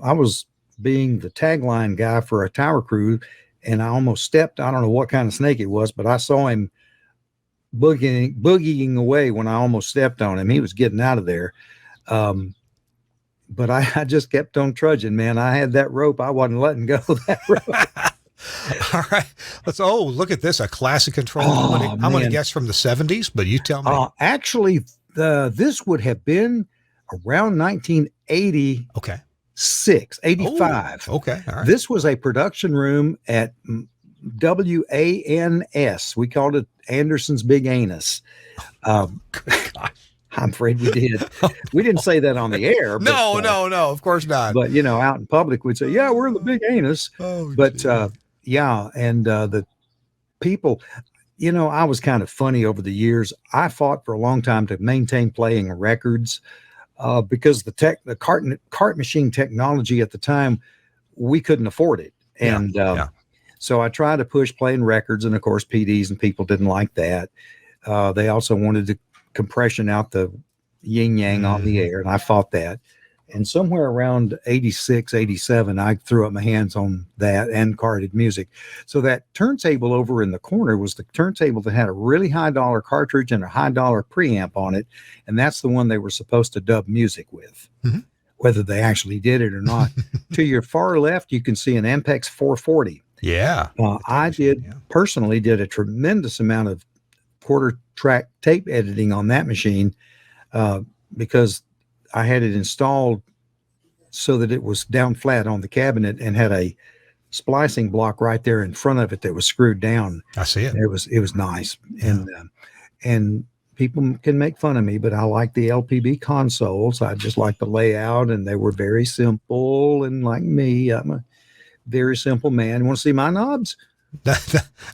I was being the tagline guy for a tower crew, and I almost stepped. I don't know what kind of snake it was, but I saw him boogieing away when I almost stepped on him. He was getting out of there. But I just kept on trudging, man. I had that rope. I wasn't letting go of that rope. All right. Look at this. A classic control. I'm going to guess from the 70s, but you tell me. Actually, this would have been around 1980. Okay. 85. Oh, okay. All right. This was a production room at WANS. We called it Anderson's Big Anus. Good gosh. I'm afraid we did. We didn't say that on the air. But, no, of course not. But, out in public, we'd say, yeah, we're the Big Anus. But, the people, I was kind of funny over the years. I fought for a long time to maintain playing records because the cart machine technology at the time, we couldn't afford it. And so I tried to push playing records, and, of course, PDs and people didn't like that. They also wanted to compression out the yin yang on the air, and I fought that. And somewhere around 86, 87, I threw up my hands on that and carded music. So that turntable over in the corner was the turntable that had a really high dollar cartridge and a high dollar preamp on it. And that's the one they were supposed to dub music with, whether they actually did it or not. To your far left, you can see an Ampex 440. Yeah. Personally did a tremendous amount of quarter track tape editing on that machine because I had it installed so that it was down flat on the cabinet and had a splicing block right there in front of it that was screwed down. I see it. It was nice. Yeah. And people can make fun of me, but I like the LPB consoles. I just like the layout, and they were very simple. And like me, I'm a very simple man. Want to see my knobs?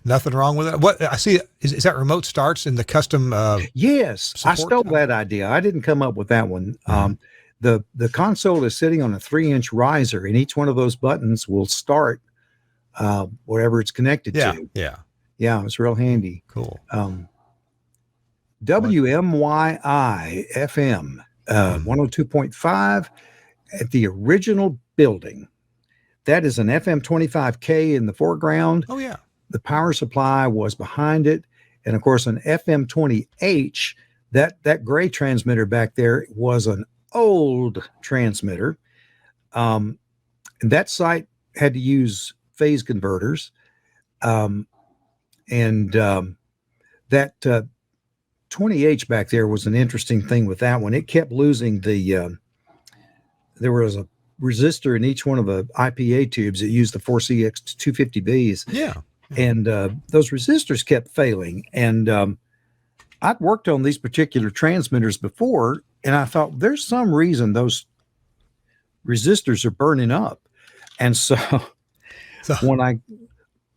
Nothing wrong with it. What I see is that remote starts in the custom. Yes, I stole that idea. I didn't come up with that one. The console is sitting on a 3-inch riser, and each one of those buttons will start whatever it's connected to. Yeah, it's real handy. Cool. WMYI FM 102.5 at the original building. That is an FM 25K in the foreground. Oh, yeah. The power supply was behind it. And, of course, an FM 20H, that gray transmitter back there was an old transmitter. And that site had to use phase converters. That 20H back there was an interesting thing with that one. It kept losing there was a resistor in each one of the IPA tubes that used the 4CX250Bs. Yeah. And those resistors kept failing. And I'd worked on these particular transmitters before, and I thought there's some reason those resistors are burning up. And so when I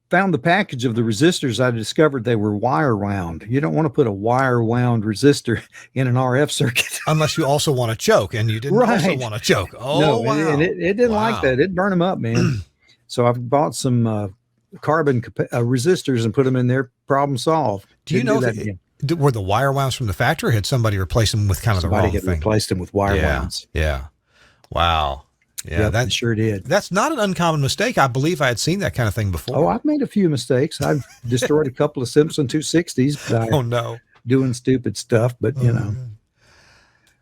found the package of the resistors, I discovered they were wire wound. You don't want to put a wire wound resistor in an RF circuit. Unless you also want to choke, and you didn't also want to choke. Oh, no, wow. And it didn't like that. It'd burn them up, man. So I've bought some carbon resistors and put them in there. Problem solved. Do you know were the wire wounds from the factory, or had somebody replace them with kind of the wrong thing? Somebody had replaced them with wire wounds. Yeah. Wow. Yeah, yep, that sure did. That's not an uncommon mistake. I believe I had seen that kind of thing before. Oh, I've made a few mistakes. I've destroyed a couple of Simpson 260s by doing stupid stuff, but you know.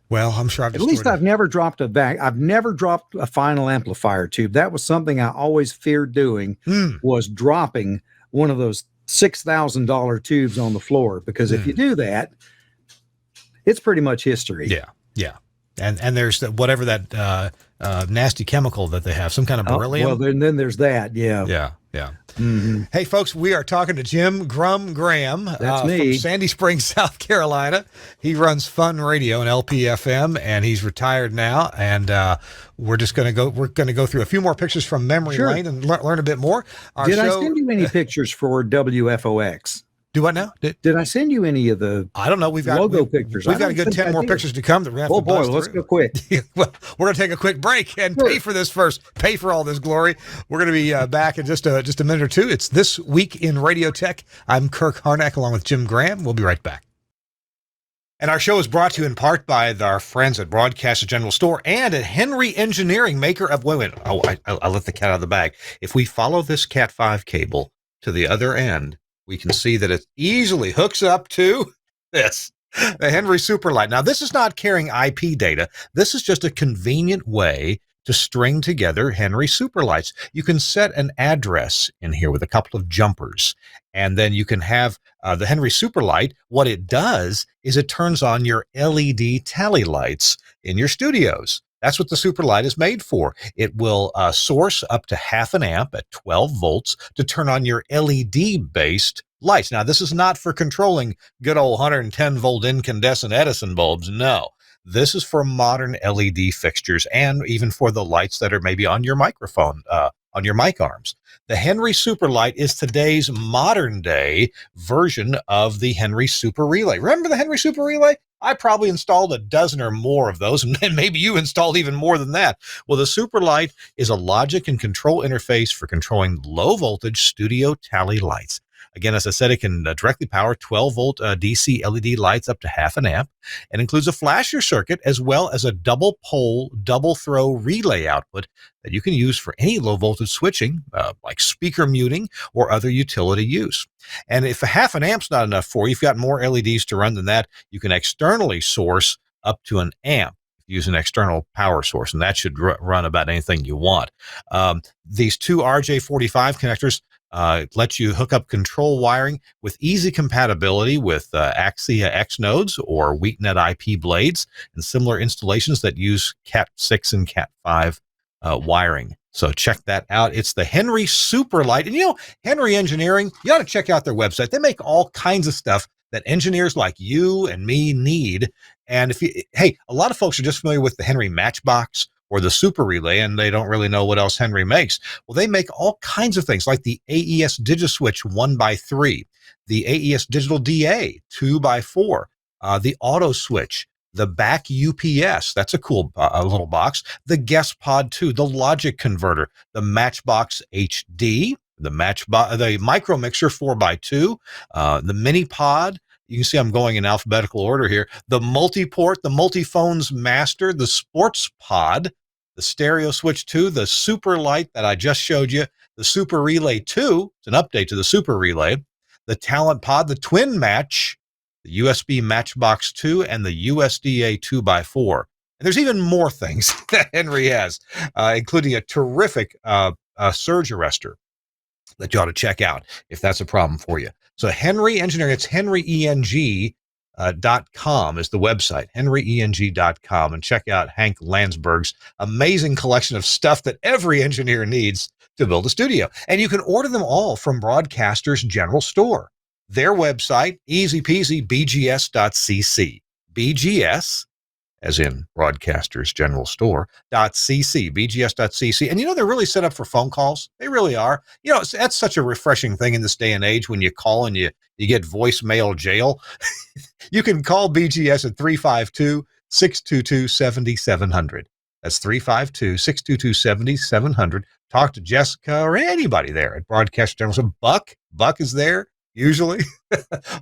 Well, I'm sure at least I've never dropped I've never dropped a final amplifier tube. That was something I always feared doing, was dropping one of those $6,000 tubes on the floor, because if you do that, it's pretty much history. Yeah. Yeah. And there's whatever that nasty chemical that they have, some kind of beryllium. Well, then there's that. Yeah. Yeah. Yeah. Mm-hmm. Hey, folks, we are talking to Jim Grum Graham. That's me. From Sandy Springs, South Carolina. He runs Fun Radio and LPFM, and he's retired now. And we're going to go through a few more pictures from Memory Lane and learn a bit more. Did I send you any pictures for WFOX? Do what now? Did I send you any of the I don't know. We've got logo pictures. We've got a good 10 more pictures to come that we're going to have to let's go quick. Well, we're going to take a quick break and pay for this first. Pay for all this glory. We're going to be back in just a minute or two. It's This Week in Radio Tech. I'm Kirk Harnack along with Jim Graham. We'll be right back. And our show is brought to you in part by our friends at Broadcast General Store and at Henry Engineering, maker of I let the cat out of the bag. If we follow this Cat 5 cable to the other end, we can see that it easily hooks up to this, the Henry Superlight. Now, this is not carrying IP data. This is just a convenient way to string together Henry Superlights. You can set an address in here with a couple of jumpers, and then you can have the Henry Superlight. What it does is it turns on your LED tally lights in your studios. That's what the Superlight is made for. It will source up to 0.5 amp at 12 volts to turn on your LED-based lights. Now, this is not for controlling good old 110-volt incandescent Edison bulbs. No, this is for modern LED fixtures and even for the lights that are maybe on your microphone, on your mic arms. The Henry Superlight is today's modern-day version of the Henry Super Relay. Remember the Henry Super Relay? I probably installed a dozen or more of those, and maybe you installed even more than that. Well, the Superlight is a logic and control interface for controlling low-voltage studio tally lights. Again, as I said, it can directly power 12-volt DC LED lights up to 0.5 amp, and includes a flasher circuit as well as a double-pole, double-throw relay output that you can use for any low-voltage switching, like speaker muting or other utility use. And if 0.5 amp's not enough for you, if you've got more LEDs to run than that, you can externally source up to 1 amp. Use an external power source, and that should run about anything you want. These two RJ45 connectors let you hook up control wiring with easy compatibility with Axia X nodes or WeakNet IP blades and similar installations that use Cat 6 and Cat 5 wiring. So check that out. It's the Henry Superlight. And you know, Henry Engineering, you ought to check out their website. They make all kinds of stuff that engineers like you and me need. And a lot of folks are just familiar with the Henry Matchbox or the Super Relay, and they don't really know what else Henry makes. Well, they make all kinds of things like the AES DigiSwitch 1x3, the AES Digital DA 2x4, the Auto Switch, the back UPS, that's a cool little box, the Guest Pod 2, the Logic Converter, the Matchbox HD, the Micro Mixer 4x2, the Mini Pod. You can see I'm going in alphabetical order here. The Multiport, the Multiphones Master, the Sports Pod, the Stereo Switch 2, the Super Light that I just showed you, the Super Relay 2, it's an update to the Super Relay, the Talent Pod, the Twin Match, the USB Matchbox 2, and the USDA 2x4. And there's even more things that Henry has, including a terrific surge arrestor that you ought to check out if that's a problem for you. So Henry Engineering, it's Henry ENG .com is the website, henryeng.com, and check out Hank Landsberg's amazing collection of stuff that every engineer needs to build a studio. And you can order them all from Broadcasters General Store. Their website, easy peasy, bgs.cc. BGS, as in Broadcasters General Store, .cc, bgs.cc. And they're really set up for phone calls. They really are. That's such a refreshing thing in this day and age when you call and you get voicemail jail. You can call BGS at 352-622-7700. That's 352-622-7700. Talk to Jessica or anybody there at Broadcast General. So Buck is there usually.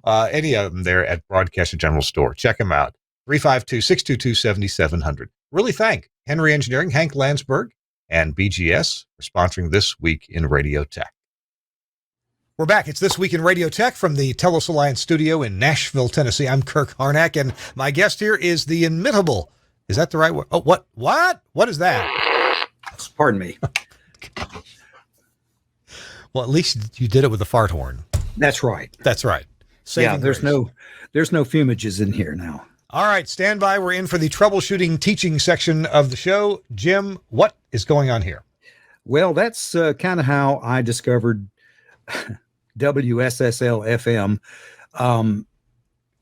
Any of them there at Broadcast General Store. Check them out. 352-622-7700. Really thank Henry Engineering, Hank Landsberg, and BGS for sponsoring This Week in Radio Tech. We're back. It's This Week in Radio Tech from the Telos Alliance studio in Nashville, Tennessee. I'm Kirk Harnack, and my guest here is the inimitable. Is that the right word? Oh, what? What is that? Pardon me. Well, at least you did it with a fart horn. That's right. That's right. Saving there's no fumages in here now. All right, stand by. We're in for the troubleshooting teaching section of the show. Jim, what is going on here? Well, that's kind of how I discovered WSSL FM.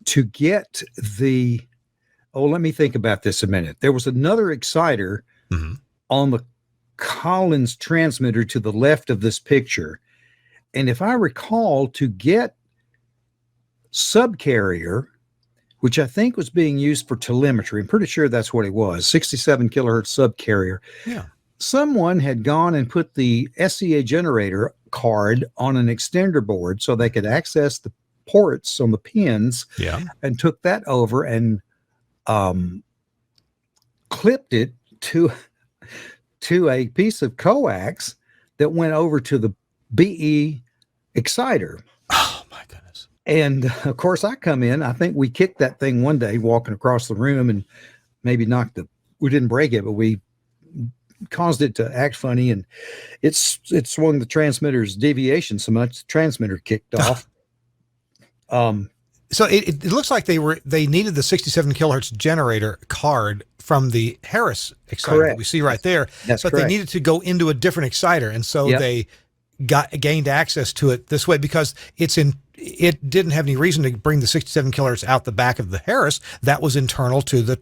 To get let me think about this a minute. There was another exciter on the Collins transmitter to the left of this picture. And if I recall, to get subcarrier, which I think was being used for telemetry, I'm pretty sure that's what it was, 67 kilohertz subcarrier. Yeah. Someone had gone and put the SCA generator card on an extender board so they could access the ports on the pins, and took that over and clipped it to a piece of coax that went over to the BE exciter. Oh my goodness. And of course I come in, I think we kicked that thing one day walking across the room and maybe we didn't break it, but we caused it to act funny, and it swung the transmitter's deviation so much the transmitter kicked off. So it looks like they needed the 67 kilohertz generator card from the Harris exciter that we see right there. That's but correct. They needed to go into a different exciter, and so they gained access to it this way because it didn't have any reason to bring the 67 kilohertz out the back of the Harris. That was internal to the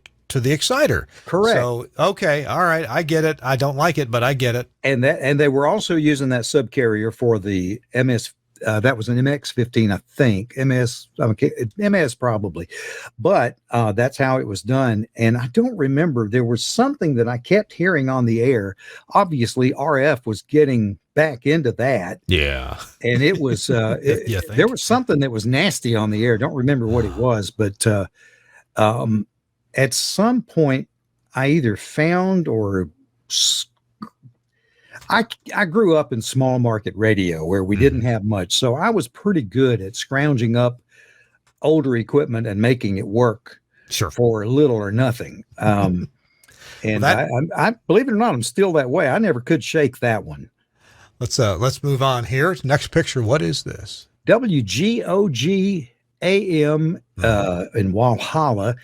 exciter. Correct. So, okay. All right. I get it. I don't like it, but I get it. And they were also using that subcarrier for the MS. That was an MX-15, I think. MS probably. But that's how it was done. And I don't remember. There was something that I kept hearing on the air. Obviously, RF was getting back into that. Yeah. And it was, there was something that was nasty on the air. Don't remember what it was. But at some point, I either found or I grew up in small market radio where we didn't have much. So I was pretty good at scrounging up older equipment and making it work for little or nothing. And I believe it or not, I'm still that way. I never could shake that one. Let's move on here. Next picture. What is this? WGOG AM in Walhalla.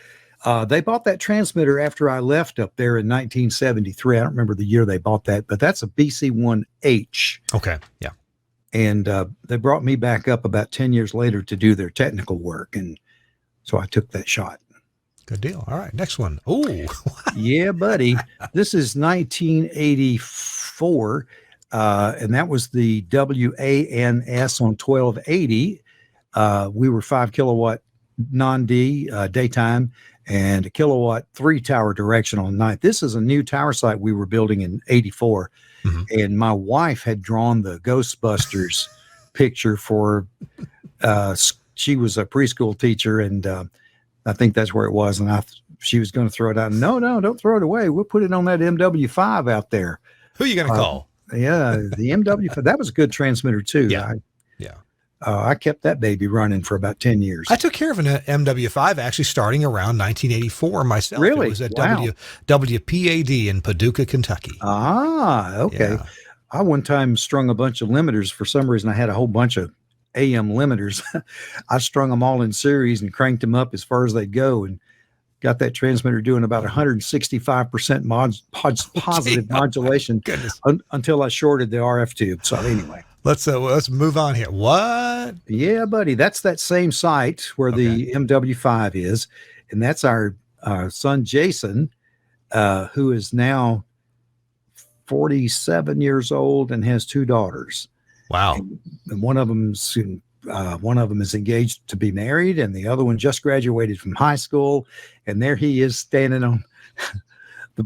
They bought that transmitter after I left up there in 1973. I don't remember the year they bought that, but that's a BC1H. Okay. Yeah. And they brought me back up about 10 years later to do their technical work. And so I took that shot. Good deal. All right. Next one. Oh, yeah, buddy. This is 1984. And that was the WANS on 1280. We were 5 kilowatt non-D daytime and a kilowatt 3 tower directional night. This is a new tower site we were building in 84. And my wife had drawn the Ghostbusters picture for, she was a preschool teacher. And I think that's where it was. And she was going to throw it out. No, don't throw it away. We'll put it on that MW5 out there. Who are you going to call? Yeah, the MW5. That was a good transmitter too. Yeah. I kept that baby running for about 10 years. I took care of an MW5 actually starting around 1984 myself. Really? It was at WPAD in Paducah, Kentucky. Ah, okay. Yeah. I one time strung a bunch of limiters. For some reason, I had a whole bunch of AM limiters. I strung them all in series and cranked them up as far as they'd go, and got that transmitter doing about 165% positive modulation until I shorted the RF tube. So anyway, let's move on here. What? Yeah, buddy, that's that same site where the MW5 is, and that's our son Jason, who is now 47 years old and has 2 daughters. Wow! And one of them is engaged to be married, and the other one just graduated from high school. And there he is standing on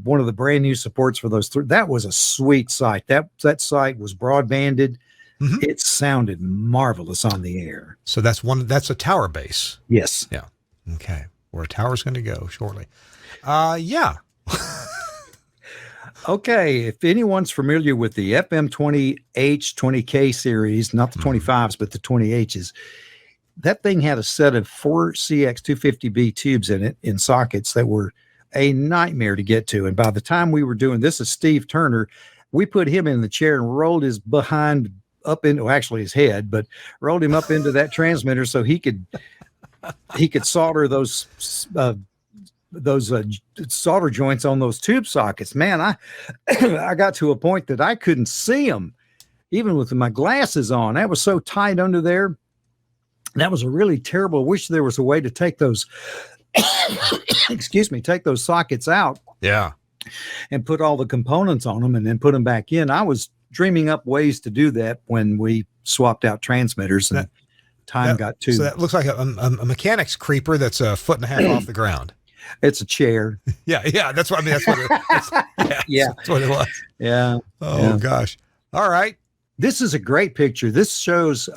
one of the brand new supports for those 3. That was a sweet site. That site was broadbanded. Mm-hmm. It sounded marvelous on the air. So that's a tower base. Yes. Yeah. Okay. Where a tower's going to go shortly. Yeah. Okay, if anyone's familiar with the FM20H, 20K series, not the 25s, but the 20Hs, that thing had a set of 4 CX250B tubes in it, in sockets, that were a nightmare to get to. And by the time we were doing this, is Steve Turner, we put him in the chair and rolled his behind up into, actually his head, but rolled him up into that transmitter so he could solder those solder joints on those tube sockets. Man, I got to a point that I couldn't see them even with my glasses on. That was so tight under there. That was a really terrible. Wish there was a way to take those take those sockets out, and put all the components on them and then put them back in. I was dreaming up ways to do that when we swapped out transmitters, and time got too. So that looks like a mechanic's creeper that's a 1.5 feet off the ground. It's a chair. Yeah. That's what I mean. That's what that's what it was. Yeah. Oh gosh. All right. This is a great picture. This shows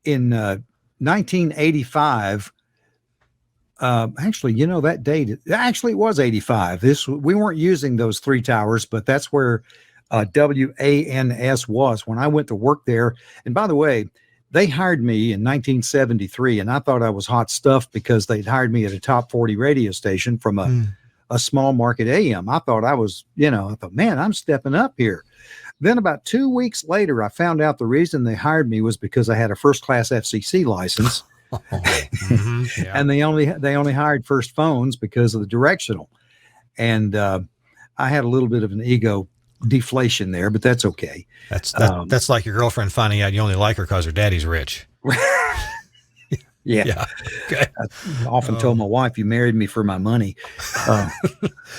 in 1985. Actually, that date. Actually, it was 85. We weren't using those 3 towers, but that's where WANS was when I went to work there. And by the way, they hired me in 1973, and I thought I was hot stuff because they'd hired me at a top 40 radio station from a small market AM. I thought I was, I thought, man, I'm stepping up here. Then about 2 weeks later, I found out the reason they hired me was because I had a first-class FCC license. And they only hired first phones because of the directional. And I had a little bit of an ego deflation there, but that's okay. That's like your girlfriend finding out you only like her because her daddy's rich. Yeah. Okay. I often told my wife, you married me for my money.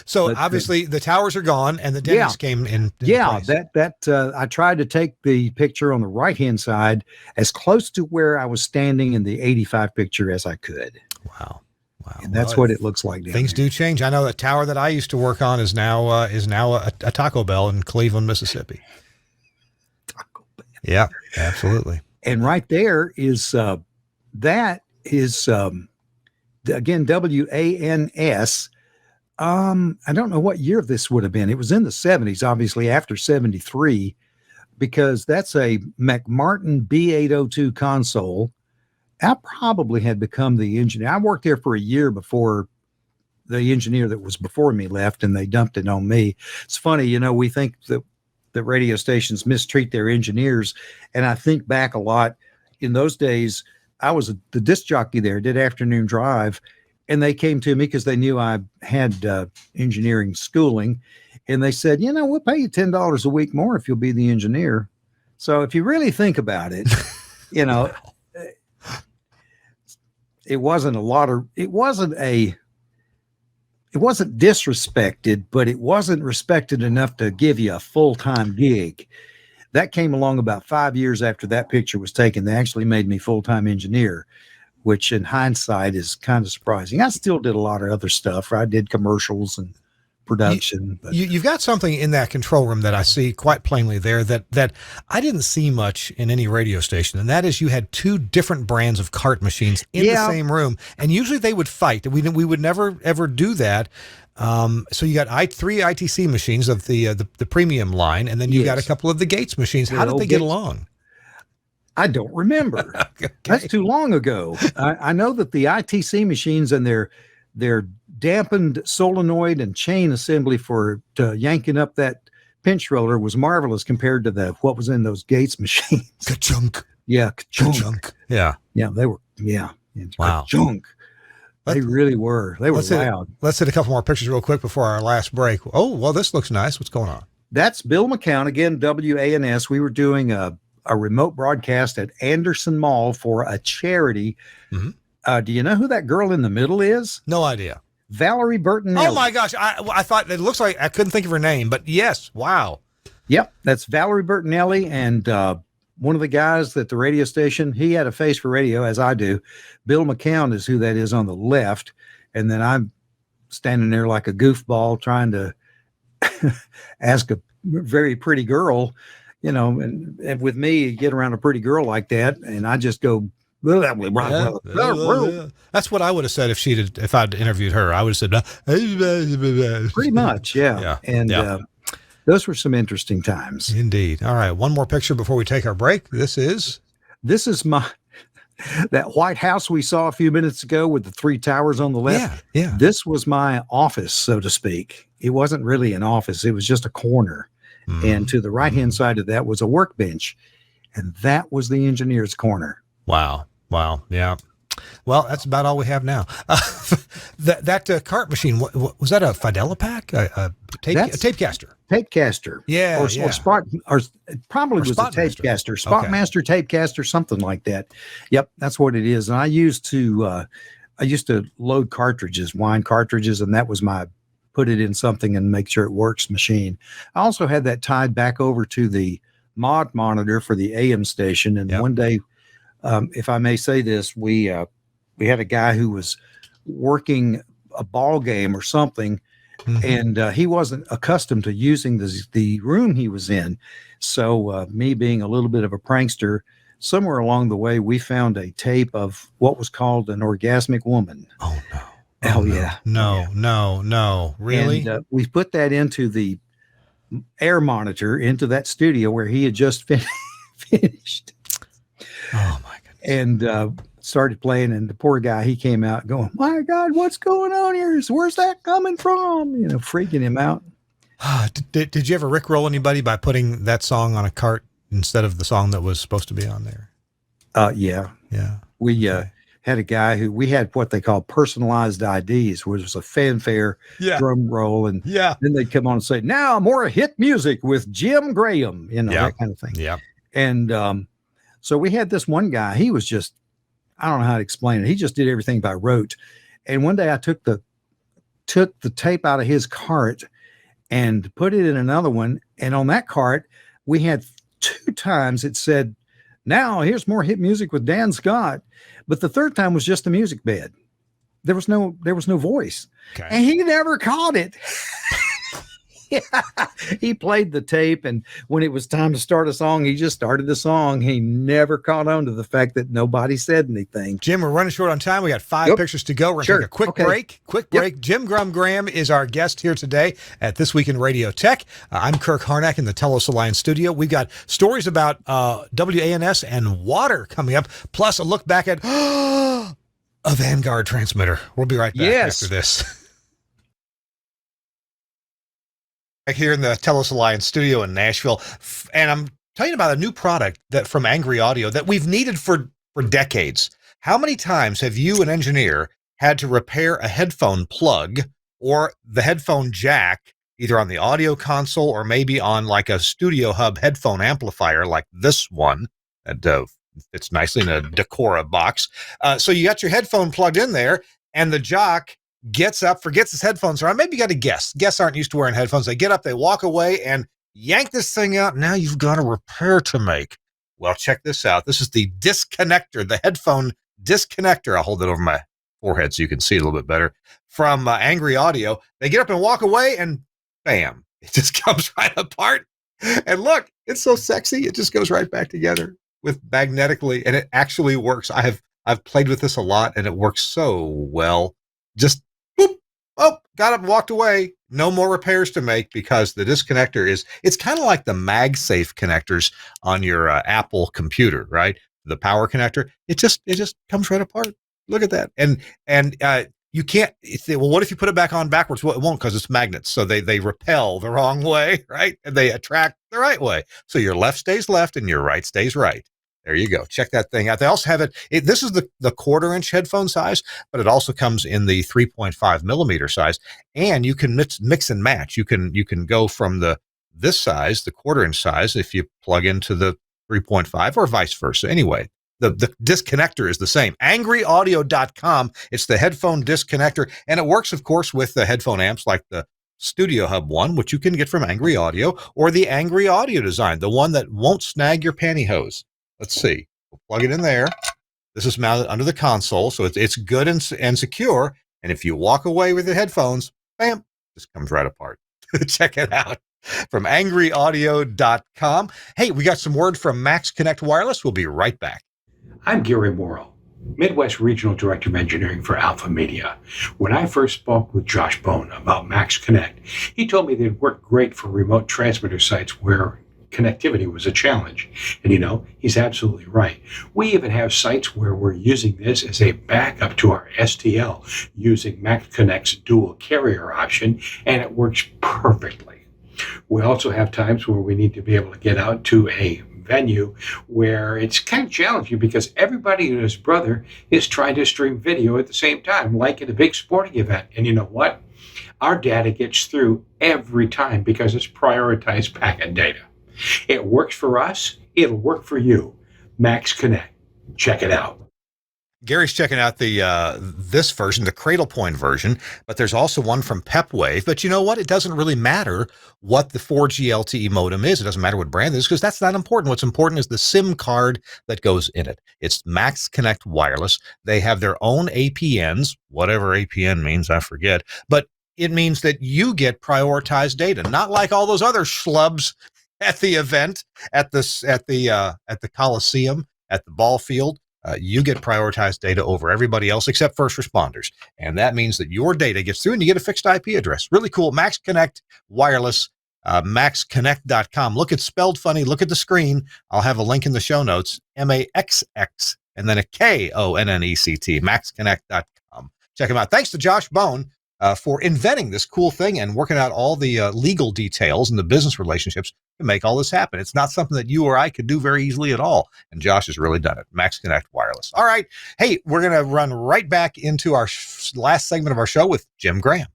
So obviously the towers are gone and the dentist came in. Place. I tried to take the picture on the right-hand side as close to where I was standing in the 85 picture as I could. Wow. And that's what it looks like. Things do change. I know the tower that I used to work on is now a Taco Bell in Cleveland, Mississippi. Taco Bell. Yeah, absolutely. And right there is that is again WANS. I don't know what year this would have been. It was in the 70s, obviously after 73, because that's a McMartin B802 console. I probably had become the engineer. I worked there for a year before the engineer that was before me left, and they dumped it on me. It's funny, we think that the radio stations mistreat their engineers. And I think back a lot in those days, I was the disc jockey there, did afternoon drive, and they came to me because they knew I had engineering schooling. And they said, we'll pay you $10 a week more if you'll be the engineer. So if you really think about it, it wasn't disrespected, but it wasn't respected enough to give you a full-time gig. That came along about 5 years after that picture was taken. They actually made me full-time engineer, which in hindsight is kind of surprising. I still did a lot of other stuff. I did commercials and production. You've got something in that control room that I see quite plainly there that I didn't see much in any radio station, and that is you had 2 different brands of cart machines in the same room, and usually they would fight. We would never ever do that. So you got 3 ITC machines of the premium line, and then you got a couple of the Gates machines. How did they get along? I don't remember. Okay. That's too long ago. I know that the ITC machines and their dampened solenoid and chain assembly for yanking up that pinch roller was marvelous compared to what was in those Gates machines. Ka-chunk. Yeah, Ka-chunk. Yeah. Yeah, they were. Yeah, Wow. Junk. They really were. They were loud. Let's hit a couple more pictures real quick before our last break. Oh, well, this looks nice. What's going on? That's Bill McCown again. WANS. We were doing a remote broadcast at Anderson Mall for a charity. Mm-hmm. Do you know who that girl in the middle is? No idea. Valerie Bertinelli. Oh my gosh. I thought it looks like I couldn't think of her name, but yes. Wow. Yep. That's Valerie Bertinelli. And one of the guys at the radio station, he had a face for radio, as I do. Bill McCown is who that is on the left. And then I'm standing there like a goofball trying to ask a very pretty girl, and with me, you get around a pretty girl like that, and I just go, that's what I would have said if I'd interviewed her. I would have said, pretty much. Yeah. And those were some interesting times. Indeed. All right. One more picture before we take our break. This is that White House we saw a few minutes ago with the three towers on the left. Yeah. This was my office, so to speak. It wasn't really an office. It was just a corner. And to the right-hand side of that was a workbench. And that was the engineer's corner. Wow. Yeah. Well, that's about all we have now. That cart machine, was that a Fidelipac? A tape caster? Tape caster. Yeah. Or Spot, or it probably was a tape caster. Spotmaster tape caster, something like that. Yep, that's what it is. And I used to load cartridges, wine cartridges, and that was my put it in something and make sure it works machine. I also had that tied back over to the mod monitor for the AM station. And one day, if I may say this, we had a guy who was working a ball game or something, and he wasn't accustomed to using the room he was in. So me being a little bit of a prankster, somewhere along the way, we found a tape of what was called an orgasmic woman. Oh, no. Oh, yeah. No. Really? And we put that into the air monitor into that studio where he had just finished. Oh, my goodness. And started playing, and the poor guy, he came out going, my God, what's going on here? Where's that coming from? Freaking him out. Did you ever rickroll anybody by putting that song on a cart instead of the song that was supposed to be on there? Yeah. We Okay. had a guy who we had what they call personalized IDs, which was a fanfare drum roll. And then they'd come on and say, now more hit music with Jim Graham, that kind of thing. Yeah. And so we had this one guy, he was just, I don't know how to explain it. He just did everything by rote. And one day I took the tape out of his cart and put it in another one. And on that cart, we had 2 times it said, now here's more hit music with Dan Scott. But the third time was just the music bed. There was no voice. Okay. And he never caught it. He played the tape, and when it was time to start a song, he just started the song. He never caught on to the fact that nobody said anything. Jim, we're running short on time. We got 5 pictures to go. We're going to take a quick break. Jim Grum Graham is our guest here today at This Week in Radio Tech. I'm Kirk Harnack in the Telos Alliance studio. We've got stories about WANS and water coming up, plus a look back at a Vanguard transmitter. We'll be right back after this. Here in the Telos Alliance studio in Nashville, and I'm telling you about a new product that from Angry Audio that we've needed for decades. How many times have you, an engineer, had to repair a headphone plug or the headphone jack, either on the audio console or maybe on like a Studio Hub headphone amplifier like this one that fits nicely in a Decora box? So you got your headphone plugged in there, and the jock gets up, forgets his headphones are on. Maybe you got a guest. Guests aren't used to wearing headphones. They get up, they walk away, and yank this thing out. Now you've got a repair to make. Well, check this out. This is the disconnector, the headphone disconnector. I'll hold it over my forehead so you can see it a little bit better. From Angry Audio. They get up and walk away, and bam, it just comes right apart. And look, it's so sexy. It just goes right back together with magnetically, and it actually works. I've played with this a lot, and it works so well. Just boop, got up and walked away. No more repairs to make because the disconnector it's kind of like the MagSafe connectors on your Apple computer, right? The power connector. It just comes right apart. Look at that. And you can't say, well, what if you put it back on backwards? Well, it won't, because it's magnets. So they repel the wrong way, right? And they attract the right way. So your left stays left and your right stays right. There you go. Check that thing out. They also have it this is the quarter-inch headphone size, but it also comes in the 3.5 millimeter size, and you can mix and match. You can go from this size, the quarter-inch size, if you plug into the 3.5 or vice versa. Anyway, the disconnector is the same. angryaudio.com. It's the headphone disconnector, and it works, of course, with the headphone amps like the Studio Hub one, which you can get from Angry Audio, or the Angry Audio design, the one that won't snag your pantyhose. Let's see. We'll plug it in there. This is mounted under the console, so it's good and secure. And if you walk away with the headphones, bam, just comes right apart. Check it out from angryaudio.com. Hey, we got some word from Max Connect Wireless. We'll be right back. I'm Gary Morrill, Midwest Regional Director of Engineering for Alpha Media. When I first spoke with Josh Bone about Max Connect, he told me they'd work great for remote transmitter sites where connectivity was a challenge. And he's absolutely right. We even have sites where we're using this as a backup to our STL using Max Connect's dual carrier option, and it works perfectly. We also have times where we need to be able to get out to a venue where it's kind of challenging because everybody and his brother is trying to stream video at the same time, like at a big sporting event. And you know what? Our data gets through every time because it's prioritized packet data. It works for us. It'll work for you. Max Connect. Check it out. Gary's checking out this version, the Cradle Point version, but there's also one from PepWave. But you know what? It doesn't really matter what the 4G LTE modem is. It doesn't matter what brand it is because that's not important. What's important is the SIM card that goes in it. It's Max Connect Wireless. They have their own APNs, whatever APN means, I forget. But it means that you get prioritized data, not like all those other schlubs at the event, at the Coliseum, at the ball field. You get prioritized data over everybody else except first responders. And that means that your data gets through and you get a fixed IP address. Really cool. Max Connect Wireless, maxconnect.com. Look, it's spelled funny. Look at the screen. I'll have a link in the show notes. MAXX and then a KONNECT, maxconnect.com. Check them out. Thanks to Josh Bone for inventing this cool thing and working out all the legal details and the business relationships to make all this happen. It's not something that you or I could do very easily at all. And Josh has really done it. Max Connect Wireless. All right. Hey, we're going to run right back into our last segment of our show with Jim Graham.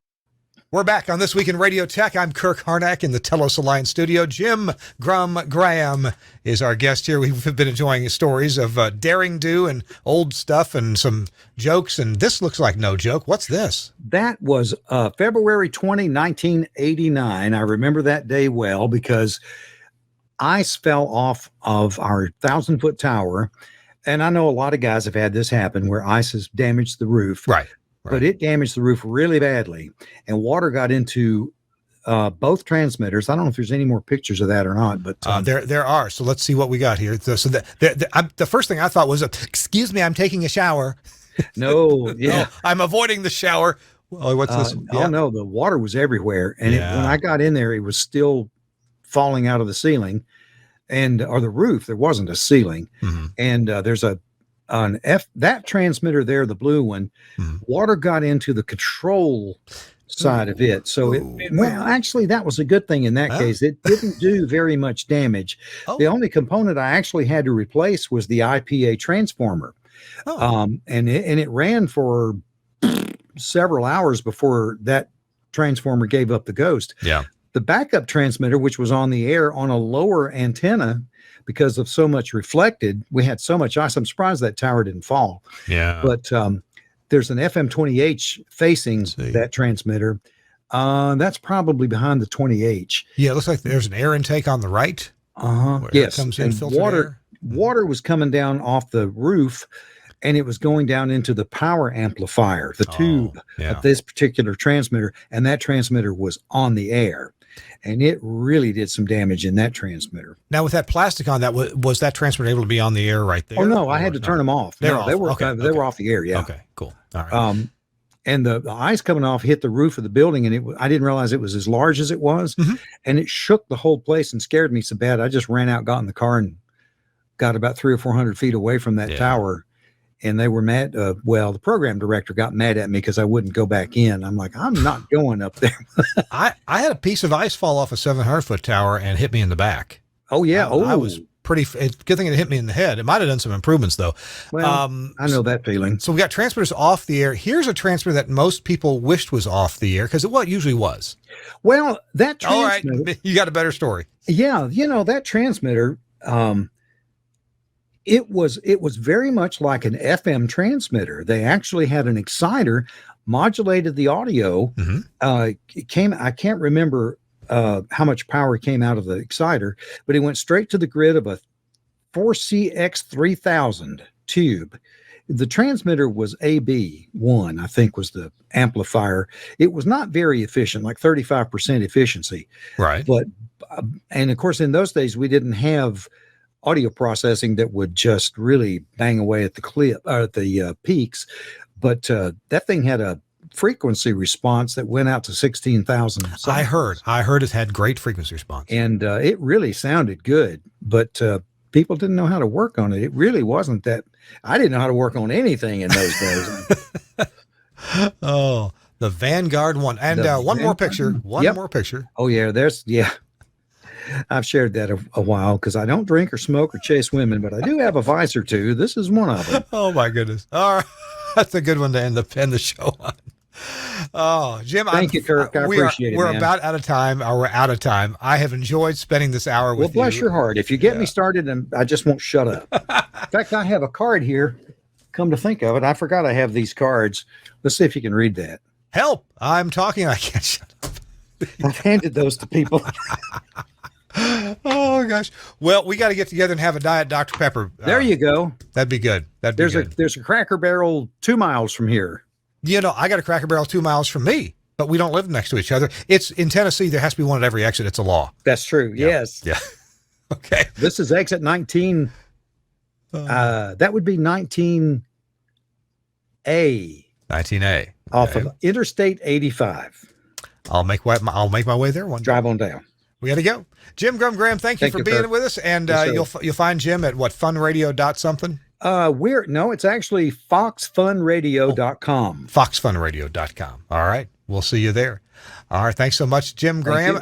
We're back on This Week in Radio Tech. I'm Kirk Harnack in the Telos Alliance studio. Jim Grum Graham is our guest here. We've been enjoying stories of daring do and old stuff and some jokes. And this looks like no joke. What's this? That was February 20, 1989. I remember that day well because ice fell off of our 1,000-foot tower. And I know a lot of guys have had this happen where ice has damaged the roof. Right. But it damaged the roof really badly, and water got into both transmitters. I don't know if there's any more pictures of that or not, but there are. So let's see what we got here. So the first thing I thought was, excuse me, I'm taking a shower. No, yeah, I'm avoiding the shower. Well, what's this? Oh no, the water was everywhere, and when I got in there, it was still falling out of the ceiling, or the roof. There wasn't a ceiling, and there's that transmitter there, the blue one, water got into the control side of it. So actually that was a good thing in that case. It didn't do very much damage. The only component I actually had to replace was the IPA transformer. And it ran for several hours before that transformer gave up the ghost. Yeah. The backup transmitter, which was on the air on a lower antenna, because of so much reflected, we had so much ice. I'm surprised that tower didn't fall. Yeah. But there's an FM20H facing that transmitter. That's probably behind the 20H. Yeah, it looks like there's an air intake on the right. Yes. Comes in and water was coming down off the roof, and it was going down into the power amplifier, the tube of this particular transmitter, and that transmitter was on the air. And it really did some damage in that transmitter. Now, with that plastic on that, was that transmitter able to be on the air right there? Oh, no, I had to turn them off. They were off the air, yeah. Okay, cool. All right. And the ice coming off hit the roof of the building, and I didn't realize it was as large as it was. And it shook the whole place and scared me so bad. I just ran out, got in the car, and got about 300 or 400 feet away from that tower. And they were mad. The program director got mad at me because I wouldn't go back in. I'm like, I'm not going up there. I had a piece of ice fall off a 700-foot tower and hit me in the back. Oh, yeah. I was good thing it hit me in the head. It might have done some improvements, though. Well, I know that feeling. So we got transmitters off the air. Here's a transmitter that most people wished was off the air because it usually was. Well, that transmitter. All right, you got a better story. Yeah, that transmitter. It was very much like an FM transmitter. They actually had an exciter, modulated the audio. Mm-hmm. I can't remember how much power came out of the exciter, but it went straight to the grid of a 4CX3000 tube. The transmitter was AB1, I think was the amplifier. It was not very efficient, like 35% efficiency. Right. But, and of course, in those days, we didn't have audio processing that would just really bang away at the peaks. But that thing had a frequency response that went out to 16,000. I heard it had great frequency response. And it really sounded good, but people didn't know how to work on it. It really wasn't that. I didn't know how to work on anything in those days. Oh, the Vanguard one. And one more picture. One more picture. Oh, yeah. I've shared that a while because I don't drink or smoke or chase women, but I do have a vice or two. This is one of them. Oh, my goodness. All right. That's a good one to end the show on. Oh, Jim, thank you, Kirk. I appreciate it. We're man. about out of time, or we're out of time. I have enjoyed spending this hour with you. Well, bless your heart. If you get me started, and I just won't shut up. In fact, I have a card here. Come to think of it, I forgot I have these cards. Let's see if you can read that. Help! I'm talking. I can't shut up. I've handed those to people. Oh gosh. Well, we got to get together and have a Diet Dr. Pepper. There you go. That'd be good. There's a Cracker Barrel 2 miles from here. I got a Cracker Barrel 2 miles from me, but we don't live next to each other. It's in Tennessee. There has to be one at every exit. It's a law. That's true. Yeah. Yes. Yeah. Okay. This is exit 19. That would be 19A. 19A. Off of Interstate 85. I'll make my way there one day. Drive on down. We got to go. Jim Grum Graham, thank you for being with us. And you'll find Jim at what, funradio.something? It's actually foxfunradio.com. Foxfunradio.com. All right. We'll see you there. All right. Thanks so much, Jim Graham.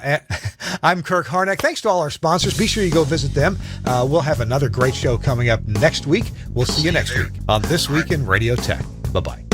I'm Kirk Harnack. Thanks to all our sponsors. Be sure you go visit them. We'll have another great show coming up next week. We'll see you next week on This Week in Radio Tech. Bye-bye.